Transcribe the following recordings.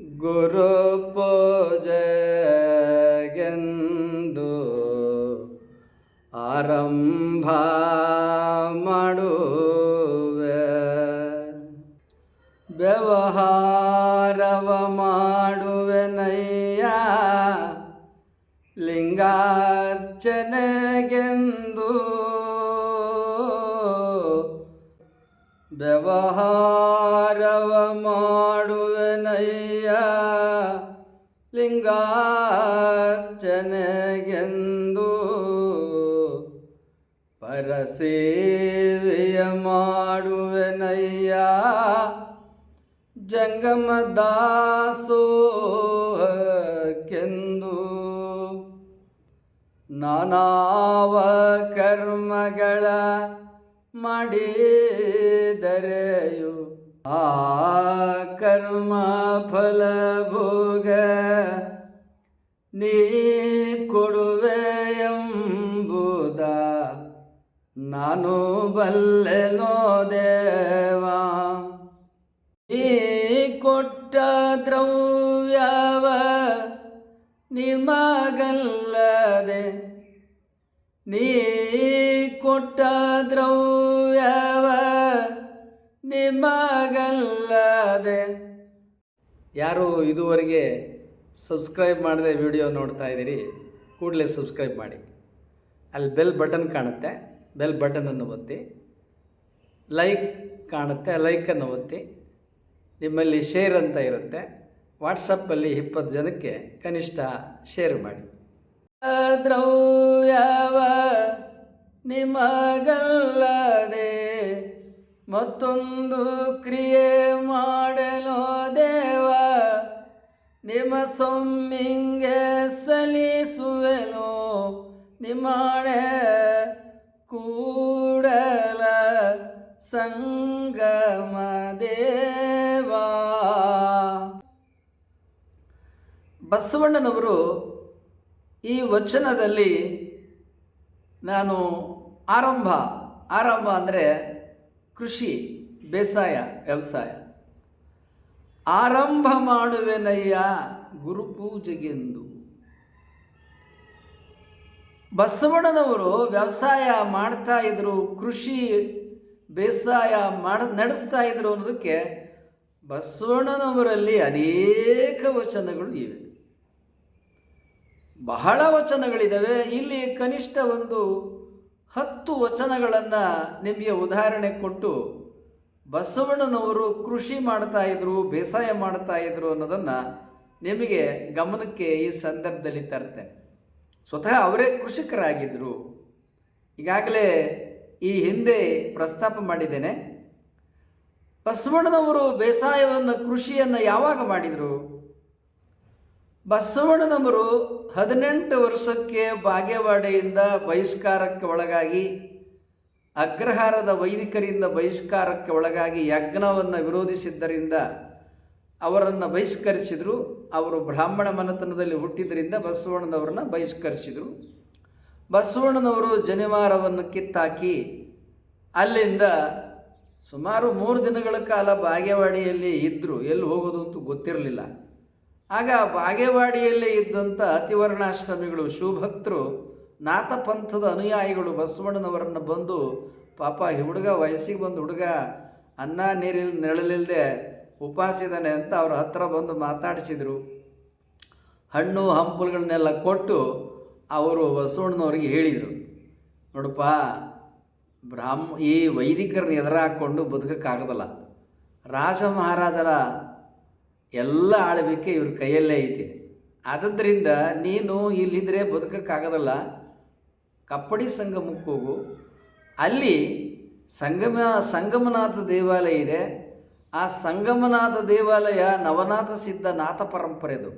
ಗುರು ಪೂಜೆಗೆಂದು ಆರಂಭ ಮಾಡುವೆ, ವ್ಯವಹಾರವ ಮಾಡುವೆನಯ್ಯ ಲಿಂಗಾರ್ಚನೆಗೆಂದು, ವ್ಯವಹಾರವ ಮಾಡುವೆನಯ್ಯ ಲಿಂಗಾರ್ಚನೆಗೆಂದು, ಪರಸೇವೆಯ ಮಾಡುವೆನಯ್ಯ ಜಂಗಮದಾಸೋಹಕ್ಕೆಂದು. ನಾನಾವ ಕರ್ಮಗಳ ಮಾಡಿದರೆಯು ಆ ಕರ್ಮ ಫಲ ಭೋಗ ನೀ ಕೊಡುವೆ ಎಂಬುದ ನಾನು ಬಲ್ಲೆನೋ ದೇವ. ನೀ ಕೊಟ್ಟ ದ್ರವ್ಯವ ನಿಮಗಲ್ಲದೆ, ನೀ ಕೊಟ್ಟ ದ್ರವ್ಯವ ನಿಮಗಲ್ಲದೆ. ಯಾರು ಇದುವರೆಗೆ ಸಬ್ಸ್ಕ್ರೈಬ್ ಮಾಡದೆ ವಿಡಿಯೋ ನೋಡ್ತಾ ಇದ್ದೀರಿ, ಕೂಡಲೇ ಸಬ್ಸ್ಕ್ರೈಬ್ ಮಾಡಿ. ಅಲ್ಲಿ ಬೆಲ್ ಬಟನ್ ಕಾಣುತ್ತೆ, ಬೆಲ್ ಬಟನನ್ನು ಒತ್ತಿ. ಲೈಕ್ ಕಾಣುತ್ತೆ, ಲೈಕನ್ನು ಒತ್ತಿ. ನಿಮ್ಮಲ್ಲಿ ಶೇರ್ ಅಂತ ಇರುತ್ತೆ, ವಾಟ್ಸಪ್ಪಲ್ಲಿ 20 ಜನಕ್ಕೆ ಕನಿಷ್ಠ ಶೇರ್ ಮಾಡಿ. ದ್ರವ್ಯವ ನಿಮಗಲ್ಲದೆ ಮತ್ತೊಂದು ಕ್ರಿಯೆ ಮಾಡಲೋ ದೇವ, ನಿಮ್ಮ ಸೊಮ್ಮಿಂಗೆ ಸಲ್ಲಿಸುವೆನೋ ನಿಮ್ಮಣೆ ಕೂಡಲ ಸಂಗಮ ದೇವ. ಬಸವಣ್ಣನವರು ಈ ವಚನದಲ್ಲಿ ನಾನು ಆರಂಭ ಅಂದರೆ ಕೃಷಿ, ಬೇಸಾಯ, ವ್ಯವಸಾಯ ಆರಂಭ ಮಾಡುವೆನಯ್ಯ ಗುರುಪೂಜೆಗೆಂದು. ಬಸವಣ್ಣನವರು ವ್ಯವಸಾಯ ಮಾಡ್ತಾ ಇದ್ರು, ಕೃಷಿ ಬೇಸಾಯ ನಡೆಸ್ತಾ ಇದ್ರು ಅನ್ನೋದಕ್ಕೆ ಬಸವಣ್ಣನವರಲ್ಲಿ ಅನೇಕ ವಚನಗಳು ಇವೆ, ಬಹಳ ವಚನಗಳಿದ್ದಾವೆ. ಇಲ್ಲಿ ಕನಿಷ್ಠ ಒಂದು 10 ವಚನಗಳನ್ನು ನಿಮಗೆ ಉದಾಹರಣೆ ಕೊಟ್ಟು ಬಸವಣ್ಣನವರು ಕೃಷಿ ಮಾಡ್ತಾಯಿದ್ರು, ಬೇಸಾಯ ಮಾಡ್ತಾಯಿದ್ರು ಅನ್ನೋದನ್ನು ನಿಮಗೆ ಗಮನಕ್ಕೆ ಈ ಸಂದರ್ಭದಲ್ಲಿ ತರ್ತೇನೆ. ಸ್ವತಃ ಅವರೇ ಕೃಷಿಕರಾಗಿದ್ದರು. ಈಗಾಗಲೇ ಈ ಹಿಂದೆ ಪ್ರಸ್ತಾಪ ಮಾಡಿದ್ದೇನೆ. ಬಸವಣ್ಣನವರು ಬೇಸಾಯವನ್ನು, ಕೃಷಿಯನ್ನು ಯಾವಾಗ ಮಾಡಿದರು? ಬಸವಣ್ಣನವರು 18 ವರ್ಷಕ್ಕೆ ಬಾಗೇವಾಡಿಯಿಂದ ಬಹಿಷ್ಕಾರಕ್ಕೆ ಒಳಗಾಗಿ, ಅಗ್ರಹಾರದ ವೈದಿಕರಿಂದ ಬಹಿಷ್ಕಾರಕ್ಕೆ ಒಳಗಾಗಿ ಯಜ್ಞವನ್ನು ವಿರೋಧಿಸಿದ್ದರಿಂದ ಅವರನ್ನು ಬಹಿಷ್ಕರಿಸಿದರು. ಅವರು ಬ್ರಾಹ್ಮಣ ಮನೆತನದಲ್ಲಿ ಹುಟ್ಟಿದ್ದರಿಂದ ಬಸವಣ್ಣನವರನ್ನು ಬಹಿಷ್ಕರಿಸಿದರು. ಬಸವಣ್ಣನವರು ಜನಿವಾರವನ್ನು ಕಿತ್ತಾಕಿ ಅಲ್ಲಿಂದ ಸುಮಾರು 3 ದಿನಗಳ ಕಾಲ ಬಾಗೇವಾಡಿಯಲ್ಲಿ ಇದ್ದರು. ಎಲ್ಲಿ ಹೋಗೋದು ಅಂತೂ ಗೊತ್ತಿರಲಿಲ್ಲ. ಆಗ ಬಾಗೇವಾಡಿಯಲ್ಲೇ ಇದ್ದಂಥ ಅತಿವರ್ಣಾಶ್ರಮಿಗಳು, ಶಿವಭಕ್ತರು, ನಾಥಪಂಥದ ಅನುಯಾಯಿಗಳು ಬಸವಣ್ಣನವರನ್ನು ಬಂದು, ಪಾಪ ಈ ಹುಡುಗ ವಯಸ್ಸಿಗೆ ಬಂದು ಹುಡುಗ ಅನ್ನ ನೀರಿಲ್ ನೆರಳಿಲ್ಲದೆ ಉಪವಾಸಿದ್ದಾನೆ ಅಂತ ಅವ್ರ ಹತ್ರ ಬಂದು ಮಾತಾಡಿಸಿದರು. ಹಣ್ಣು ಹಂಪಲುಗಳನ್ನೆಲ್ಲ ಕೊಟ್ಟು ಅವರು ಬಸವಣ್ಣನವರಿಗೆ ಹೇಳಿದರು, ನೋಡಪ್ಪ, ಈ ವೈದಿಕರನ್ನ ಎದುರಾಕೊಂಡು ಬದುಕಕ್ಕಾಗೋದಲ್ಲ. ರಾಜ ಮಹಾರಾಜರ ಎಲ್ಲ ಆಳ್ವಿಕೆ ಇವ್ರ ಕೈಯಲ್ಲೇ ಐತಿ. ಆದ್ದರಿಂದ ನೀನು ಇಲ್ಲಿದ್ದರೆ ಬದುಕಕ್ಕಾಗೋದಲ್ಲ. ಕಪ್ಪಡಿ ಸಂಗಮಕ್ಕೆ ಹೋಗು, ಅಲ್ಲಿ ಸಂಗಮನಾಥ ದೇವಾಲಯ ಇದೆ. ಆ ಸಂಗಮನಾಥ ದೇವಾಲಯ ನವನಾಥ ಸಿದ್ಧ ನಾಥ ಪರಂಪರೆದು.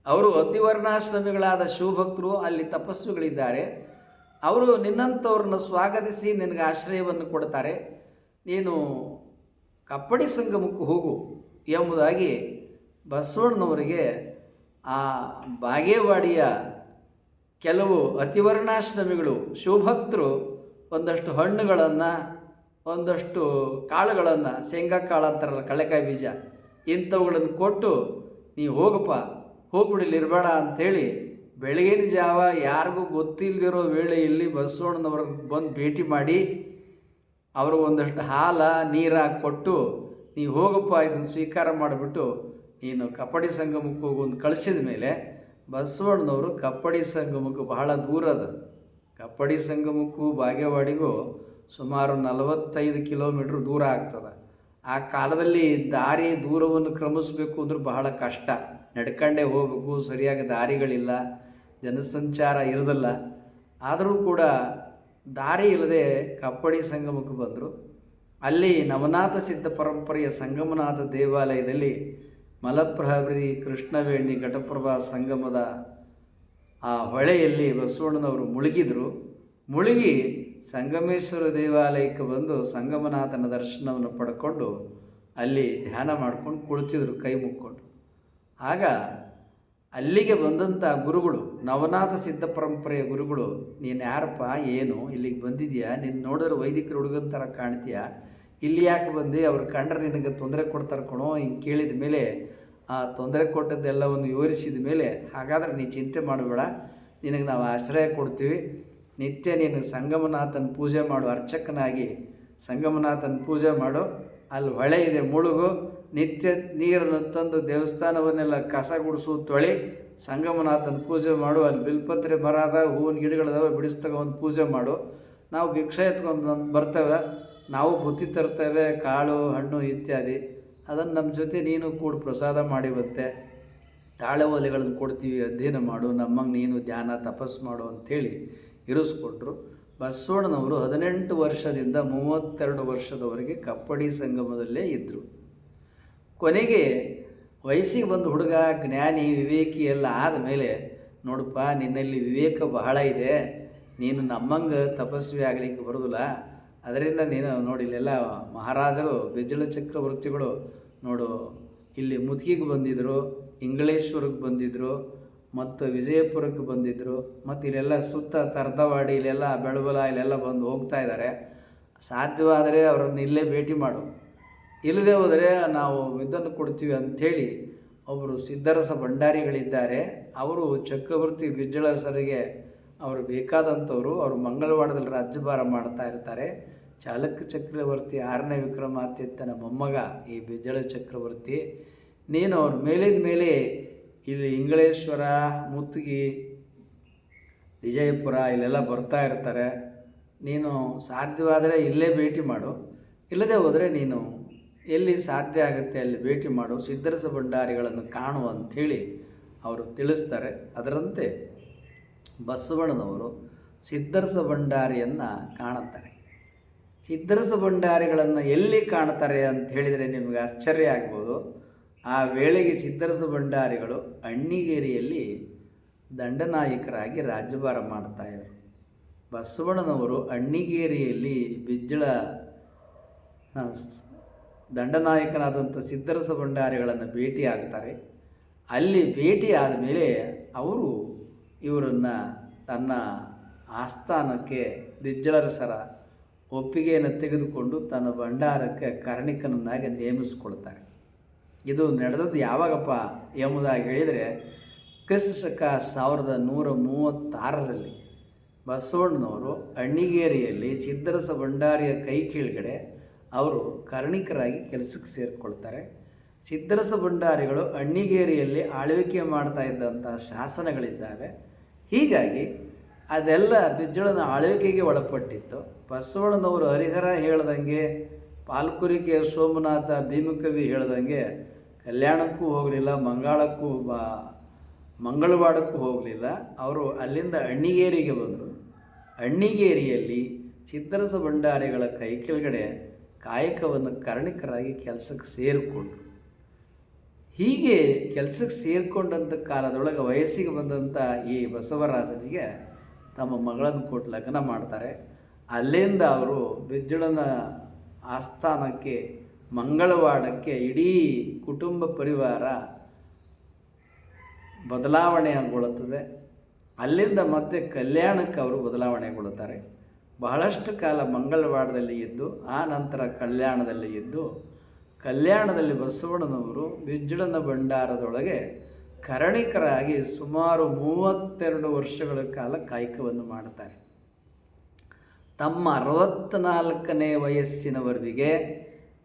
ಅವರು ಅತಿವರ್ಣಾಶ್ರಮಿಗಳಾದ ಶಿವಭಕ್ತರು, ಅಲ್ಲಿ ತಪಸ್ವಿಗಳಿದ್ದಾರೆ. ಅವರು ನಿನ್ನಂಥವ್ರನ್ನ ಸ್ವಾಗತಿಸಿ ನಿನಗೆ ಆಶ್ರಯವನ್ನು ಕೊಡ್ತಾರೆ. ನೀನು ಕಪ್ಪಡಿ ಸಂಗಮಕ್ಕೆ ಹೋಗು ಎಂಬುದಾಗಿ ಬಸವಣ್ಣನವರಿಗೆ ಆ ಬಾಗೇವಾಡಿಯ ಕೆಲವು ಅತಿವರ್ಣಾಶ್ರಮಿಗಳು, ಶಿವಭಕ್ತರು ಒಂದಷ್ಟು ಹಣ್ಣುಗಳನ್ನು, ಒಂದಷ್ಟು ಕಾಳುಗಳನ್ನು, ಶೇಂಗಾ ಕಾಳು ಅಂತಾರಲ್ಲ, ಕಡಲೆಕಾಯಿ ಬೀಜ, ಇಂಥವುಗಳನ್ನು ಕೊಟ್ಟು ನೀ ಹೋಗಪ್ಪ, ಹೋಗ್ಬಿಡಿಲ್ಲಿ ಇರಬೇಡ ಅಂಥೇಳಿ ಬೆಳಗಿನ ಜಾವ ಯಾರಿಗೂ ಗೊತ್ತಿಲ್ಲದಿರೋ ವೇಳೆಯಲ್ಲಿ ಬಸವಣ್ಣನವ್ರಿಗೆ ಬಂದು ಭೇಟಿ ಮಾಡಿ ಅವರು ಒಂದಷ್ಟು ಹಾಲು ನೀರು ಕೊಟ್ಟು ನೀ ಹೋಗಪ್ಪ ಇದನ್ನು ಸ್ವೀಕಾರ ಮಾಡಿಬಿಟ್ಟು ನೀನು ಕಪ್ಪಡಿ ಸಂಗಮಕ್ಕೆ ಹೋಗುವಂದು ಕಳಿಸಿದ ಮೇಲೆ ಬಸವಣ್ಣನವರು ಕಪ್ಪಡಿ ಸಂಗಮಕ್ಕೆ ಬಹಳ ದೂರ ಅದ. ಕಪ್ಪಡಿ ಸಂಗಮಕ್ಕೂ ಬಾಗೇವಾಡಿಗೂ ಸುಮಾರು 45 ಕಿಲೋಮೀಟ್ರ್ ದೂರ ಆಗ್ತದೆ. ಆ ಕಾಲದಲ್ಲಿ ದಾರಿ ದೂರವನ್ನು ಕ್ರಮಿಸಬೇಕು ಅಂದ್ರೆ ಬಹಳ ಕಷ್ಟ, ನಡ್ಕಂಡೇ ಹೋಗಬೇಕು, ಸರಿಯಾಗಿ ದಾರಿಗಳಿಲ್ಲ, ಜನಸಂಚಾರ ಇರೋದಿಲ್ಲ. ಆದರೂ ಕೂಡ ದಾರಿ ಇಲ್ಲದೆ ಕಪ್ಪಡಿ ಸಂಗಮಕ್ಕೆ ಬಂದರು. ಅಲ್ಲಿ ನವನಾಥ ಸಿದ್ಧ ಪರಂಪರೆಯ ಸಂಗಮನಾಥ ದೇವಾಲಯದಲ್ಲಿ ಮಲಪ್ರಭಾವಿ ಕೃಷ್ಣವೇಣಿ ಘಟಪ್ರಭಾ ಸಂಗಮದ ಆ ಹೊಳೆಯಲ್ಲಿ ಬಸವಣ್ಣನವರು ಮುಳುಗಿದರು. ಮುಳುಗಿ ಸಂಗಮೇಶ್ವರ ದೇವಾಲಯಕ್ಕೆ ಬಂದು ಸಂಗಮನಾಥನ ದರ್ಶನವನ್ನು ಪಡ್ಕೊಂಡು ಅಲ್ಲಿ ಧ್ಯಾನ ಮಾಡ್ಕೊಂಡು ಕುಳಿತಿದ್ರು ಕೈ ಮುಕ್ಕೊಂಡು. ಆಗ ಅಲ್ಲಿಗೆ ಬಂದಂಥ ಗುರುಗಳು, ನವನಾಥ ಸಿದ್ಧ ಪರಂಪರೆಯ ಗುರುಗಳು, ನೀನು ಯಾರಪ್ಪ, ಏನು ಇಲ್ಲಿಗೆ ಬಂದಿದೆಯಾ, ನೀನು ನೋಡಿದ್ರೆ ವೈದಿಕರು ಹುಡುಗನ ಥರ ಕಾಣ್ತೀಯಾ, ಇಲ್ಲಿ ಯಾಕೆ ಬಂದು ಅವ್ರು ಕಂಡ್ರೆ ನಿನಗೆ ತೊಂದರೆ ಕೊಡ್ತಾರೆ ಕಣೋ. ಹಿಂಗೆ ಕೇಳಿದ ಮೇಲೆ ಆ ತೊಂದರೆ ಕೊಟ್ಟದ್ದೆಲ್ಲವನ್ನು ವಿವರಿಸಿದ ಮೇಲೆ, ಹಾಗಾದರೆ ನೀ ಚಿಂತೆ ಮಾಡಬೇಡ, ನಿನಗೆ ನಾವು ಆಶ್ರಯ ಕೊಡ್ತೀವಿ, ನಿತ್ಯ ನೀನು ಸಂಗಮನಾಥನ ಪೂಜೆ ಮಾಡು, ಅರ್ಚಕನಾಗಿ ಸಂಗಮನಾಥನ ಪೂಜೆ ಮಾಡು, ಅಲ್ಲಿ ಹೊಳೆ ಇದೆ ಮುಳುಗು, ನಿತ್ಯ ನೀರನ್ನು ತಂದು ದೇವಸ್ಥಾನವನ್ನೆಲ್ಲ ಕಸ ಗುಡಿಸು, ತೊಳಿ, ಸಂಗಮನಾಥನ ಪೂಜೆ ಮಾಡು, ಅಲ್ಲಿ ಬಿಲ್ಪತ್ರೆ ಮರ ಅದ, ಹೂವಿನ ಗಿಡಗಳದಾವೆ, ಬಿಡಿಸ್ತಗೊಂಡು ಪೂಜೆ ಮಾಡು, ನಾವು ಭಿಕ್ಷೆ ಎತ್ಕೊಂಡು ಬರ್ತೇವೆ, ನಾವು ಬುತ್ತಿ ತರ್ತೇವೆ, ಕಾಳು ಹಣ್ಣು ಇತ್ಯಾದಿ, ಅದನ್ನು ನಮ್ಮ ಜೊತೆ ನೀನು ಕೂಡ ಪ್ರಸಾದ ಮಾಡಿ ಬತ್ತೆ, ತಾಳೆ ಒಲೆಗಳನ್ನು ಕೊಡ್ತೀವಿ, ಅಧ್ಯಯನ ಮಾಡು, ನಮ್ಮಂಗೆ ನೀನು ಧ್ಯಾನ ತಪಸ್ಸು ಮಾಡು ಅಂಥೇಳಿ ಇರಿಸ್ಕೊಟ್ರು. ಬಸವಣ್ಣನವರು 18 ವರ್ಷದಿಂದ 32 ವರ್ಷದವರೆಗೆ ಕಪ್ಪಡಿ ಸಂಗಮದಲ್ಲೇ ಇದ್ದರು. ಕೊನೆಗೆ ವಯಸ್ಸಿಗೆ ಬಂದು ಹುಡುಗ ಜ್ಞಾನಿ ವಿವೇಕಿ ಎಲ್ಲ ಆದಮೇಲೆ, ನೋಡಪ್ಪ ನಿನ್ನಲ್ಲಿ ವಿವೇಕ ಬಹಳ ಇದೆ, ನೀನು ನಮ್ಮಂಗೆ ತಪಸ್ವಿ ಆಗಲಿಕ್ಕೆ ಬರೋದಿಲ್ಲ, ಅದರಿಂದ ನೀನು ನೋಡಿ ಇಲ್ಲೆಲ್ಲ ಮಹಾರಾಜರು ಬಿಜ್ಜಳ ಚಕ್ರವರ್ತಿಗಳು ನೋಡು ಇಲ್ಲಿ ಮುತ್ಕಿಗೆ ಬಂದಿದ್ದರು, ಇಂಗಳೇಶ್ವರಕ್ಕೆ ಬಂದಿದ್ದರು, ಮತ್ತು ವಿಜಯಪುರಕ್ಕೆ ಬಂದಿದ್ದರು, ಮತ್ತು ಇಲ್ಲೆಲ್ಲ ಸುತ್ತ ತರದವಾಡಿ ಇಲ್ಲೆಲ್ಲ ಬೆಳಬಲ ಇಲ್ಲೆಲ್ಲ ಬಂದು ಹೋಗ್ತಾ ಇದ್ದಾರೆ, ಸಾಧ್ಯವಾದರೆ ಅವರನ್ನು ಇಲ್ಲೇ ಭೇಟಿ ಮಾಡು, ಇಲ್ಲದೆ ಹೋದರೆ ನಾವು ಇದನ್ನು ಕೊಡ್ತೀವಿ ಅಂಥೇಳಿ ಒಬ್ಬರು ಸಿದ್ಧರಸ ಭಂಡಾರಿಗಳಿದ್ದಾರೆ. ಅವರು ಚಕ್ರವರ್ತಿ ಬಿಜ್ಜಳರಸರಿಗೆ ಅವರು ಬೇಕಾದಂಥವರು, ಅವರು ಮಂಗಳವಾಡದಲ್ಲಿ ರಾಜ್ಯಭಾರ ಮಾಡ್ತಾ ಇರ್ತಾರೆ. ಚಾಲಕ ಚಕ್ರವರ್ತಿ 6ನೇ ವಿಕ್ರಮಾದಿತ್ಯನ ಮೊಮ್ಮಗ ಈ ಬಿಜ್ಜಳ ಚಕ್ರವರ್ತಿ. ನೀನು ಅವ್ರ ಮೇಲಿದ ಮೇಲೆ ಇಲ್ಲಿ ಇಂಗಳೇಶ್ವರ, ಮುತ್ತಿಗೆ, ವಿಜಯಪುರ ಇಲ್ಲೆಲ್ಲ ಬರ್ತಾ ಇರ್ತಾರೆ, ನೀನು ಸಾಧ್ಯವಾದರೆ ಇಲ್ಲೇ ಭೇಟಿ ಮಾಡು, ಇಲ್ಲದೆ ಹೋದರೆ ನೀನು ಎಲ್ಲಿ ಸಾಧ್ಯ ಆಗುತ್ತೆ ಅಲ್ಲಿ ಭೇಟಿ ಮಾಡು, ಸಿದ್ಧರಸ ಭಂಡಾರಿಗಳನ್ನು ಕಾಣು ಅಂಥೇಳಿ ಅವರು ತಿಳಿಸ್ತಾರೆ. ಅದರಂತೆ ಬಸವಣ್ಣನವರು ಸಿದ್ಧರಸ ಭಂಡಾರಿಯನ್ನು ಕಾಣುತ್ತಾರೆ. ಸಿದ್ಧರಸ ಭಂಡಾರಿಗಳನ್ನು ಎಲ್ಲಿ ಕಾಣ್ತಾರೆ ಅಂತ ಹೇಳಿದರೆ ನಿಮಗೆ ಆಶ್ಚರ್ಯ ಆಗ್ಬೋದು. ಆ ವೇಳೆಗೆ ಸಿದ್ಧರಸ ಭಂಡಾರಿಗಳು ಅಣ್ಣಿಗೇರಿಯಲ್ಲಿ ದಂಡನಾಯಕರಾಗಿ ರಾಜ್ಯಭಾರ ಮಾಡ್ತಾಯಿದ್ರು. ಬಸವಣ್ಣನವರು ಅಣ್ಣಿಗೇರಿಯಲ್ಲಿ ಬಿಜ್ಜಳ ದಂಡನಾಯಕನಾದಂಥ ಸಿದ್ಧರಸ ಭಂಡಾರಿಗಳನ್ನು ಭೇಟಿ ಆಗ್ತಾರೆ. ಅಲ್ಲಿ ಭೇಟಿ ಆದಮೇಲೆ ಅವರು ಇವರನ್ನು ತನ್ನ ಆಸ್ಥಾನಕ್ಕೆ ಬಿಜ್ಜಳರಸರ ಒಪ್ಪಿಗೆಯನ್ನು ತೆಗೆದುಕೊಂಡು ತನ್ನ ಭಂಡಾರಕ್ಕೆ ಕರ್ಣಿಕನನ್ನಾಗಿ ನೇಮಿಸಿಕೊಳ್ತಾರೆ. ಇದು ನಡೆದದ್ದು ಯಾವಾಗಪ್ಪ ಎಂಬುದಾಗಿ ಹೇಳಿದರೆ ಕ್ರಿಸ್ತಶಕ 1136ರಲ್ಲಿ ಬಸವಣ್ಣನವರು ಅಣ್ಣಿಗೇರಿಯಲ್ಲಿ ಸಿದ್ಧರಸ ಭಂಡಾರಿಯ ಕೈ ಕೆಳಗಡೆ ಅವರು ಕರ್ಣಿಕರಾಗಿ ಕೆಲಸಕ್ಕೆ ಸೇರಿಕೊಳ್ತಾರೆ. ಸಿದ್ಧರಸ ಭಂಡಾರಿಗಳು ಅಣ್ಣಿಗೇರಿಯಲ್ಲಿ ಆಳ್ವಿಕೆ ಮಾಡ್ತಾ ಇದ್ದಂಥ ಶಾಸನಗಳಿದ್ದಾವೆ. ಹೀಗಾಗಿ ಅದೆಲ್ಲ ಬಿಜ್ಜಳನ ಆಳ್ವಿಕೆಗೆ ಒಳಪಟ್ಟಿತ್ತು. ಬಸವಣ್ಣನವರು ಹರಿಹರ ಹೇಳ್ದಂಗೆ, ಪಾಲ್ಕುರಿಕೆ ಸೋಮನಾಥ ಭೀಮಕವಿ ಹೇಳ್ದಂಗೆ ಕಲ್ಯಾಣಕ್ಕೂ ಹೋಗಲಿಲ್ಲ, ಮಂಗಳವಾಡಕ್ಕೂ ಹೋಗಲಿಲ್ಲ. ಅವರು ಅಲ್ಲಿಂದ ಅಣ್ಣಿಗೇರಿಗೆ ಬಂದರು. ಅಣ್ಣಿಗೇರಿಯಲ್ಲಿ ಸಿದ್ಧರಸ ಭಂಡಾರಿಗಳ ಕೈ ಕೆಳಗಡೆ ಕಾಯಕವನ್ನು ಕರ್ಣಿಕರಾಗಿ ಕೆಲಸಕ್ಕೆ ಸೇರಿಕೊಂಡ್ರು. ಹೀಗೆ ಕೆಲಸಕ್ಕೆ ಸೇರಿಕೊಂಡಂಥ ಕಾಲದೊಳಗೆ ವಯಸ್ಸಿಗೆ ಬಂದಂಥ ಈ ಬಸವರಾಜನಿಗೆ ತಮ್ಮ ಮಗಳನ್ನು ಕೊಟ್ಟು ಲಗ್ನ ಮಾಡ್ತಾರೆ. ಅಲ್ಲಿಂದ ಅವರು ಬಿಜ್ಜಳನ ಆಸ್ಥಾನಕ್ಕೆ ಮಂಗಳವಾಡಕ್ಕೆ ಇಡೀ ಕುಟುಂಬ ಪರಿವಾರ ಬದಲಾವಣೆಗೊಳ್ಳುತ್ತದೆ. ಅಲ್ಲಿಂದ ಮತ್ತೆ ಕಲ್ಯಾಣಕ್ಕೆ ಅವರು ಬದಲಾವಣೆಗೊಳ್ಳುತ್ತಾರೆ. ಬಹಳಷ್ಟು ಕಾಲ ಮಂಗಳವಾಡದಲ್ಲಿ ಇದ್ದು ಆ ನಂತರ ಕಲ್ಯಾಣದಲ್ಲಿ ಇದ್ದು ಕಲ್ಯಾಣದಲ್ಲಿ ಬಸವಣ್ಣನವರು ಬಿಜ್ಜಳನ ಭಂಡಾರದೊಳಗೆ ಕರಣಿಕರಾಗಿ ಸುಮಾರು 32 ವರ್ಷಗಳ ಕಾಲ ಕಾಯಕವನ್ನು ಮಾಡ್ತಾರೆ. ತಮ್ಮ 64ನೇ ವಯಸ್ಸಿನವರೆಗೆ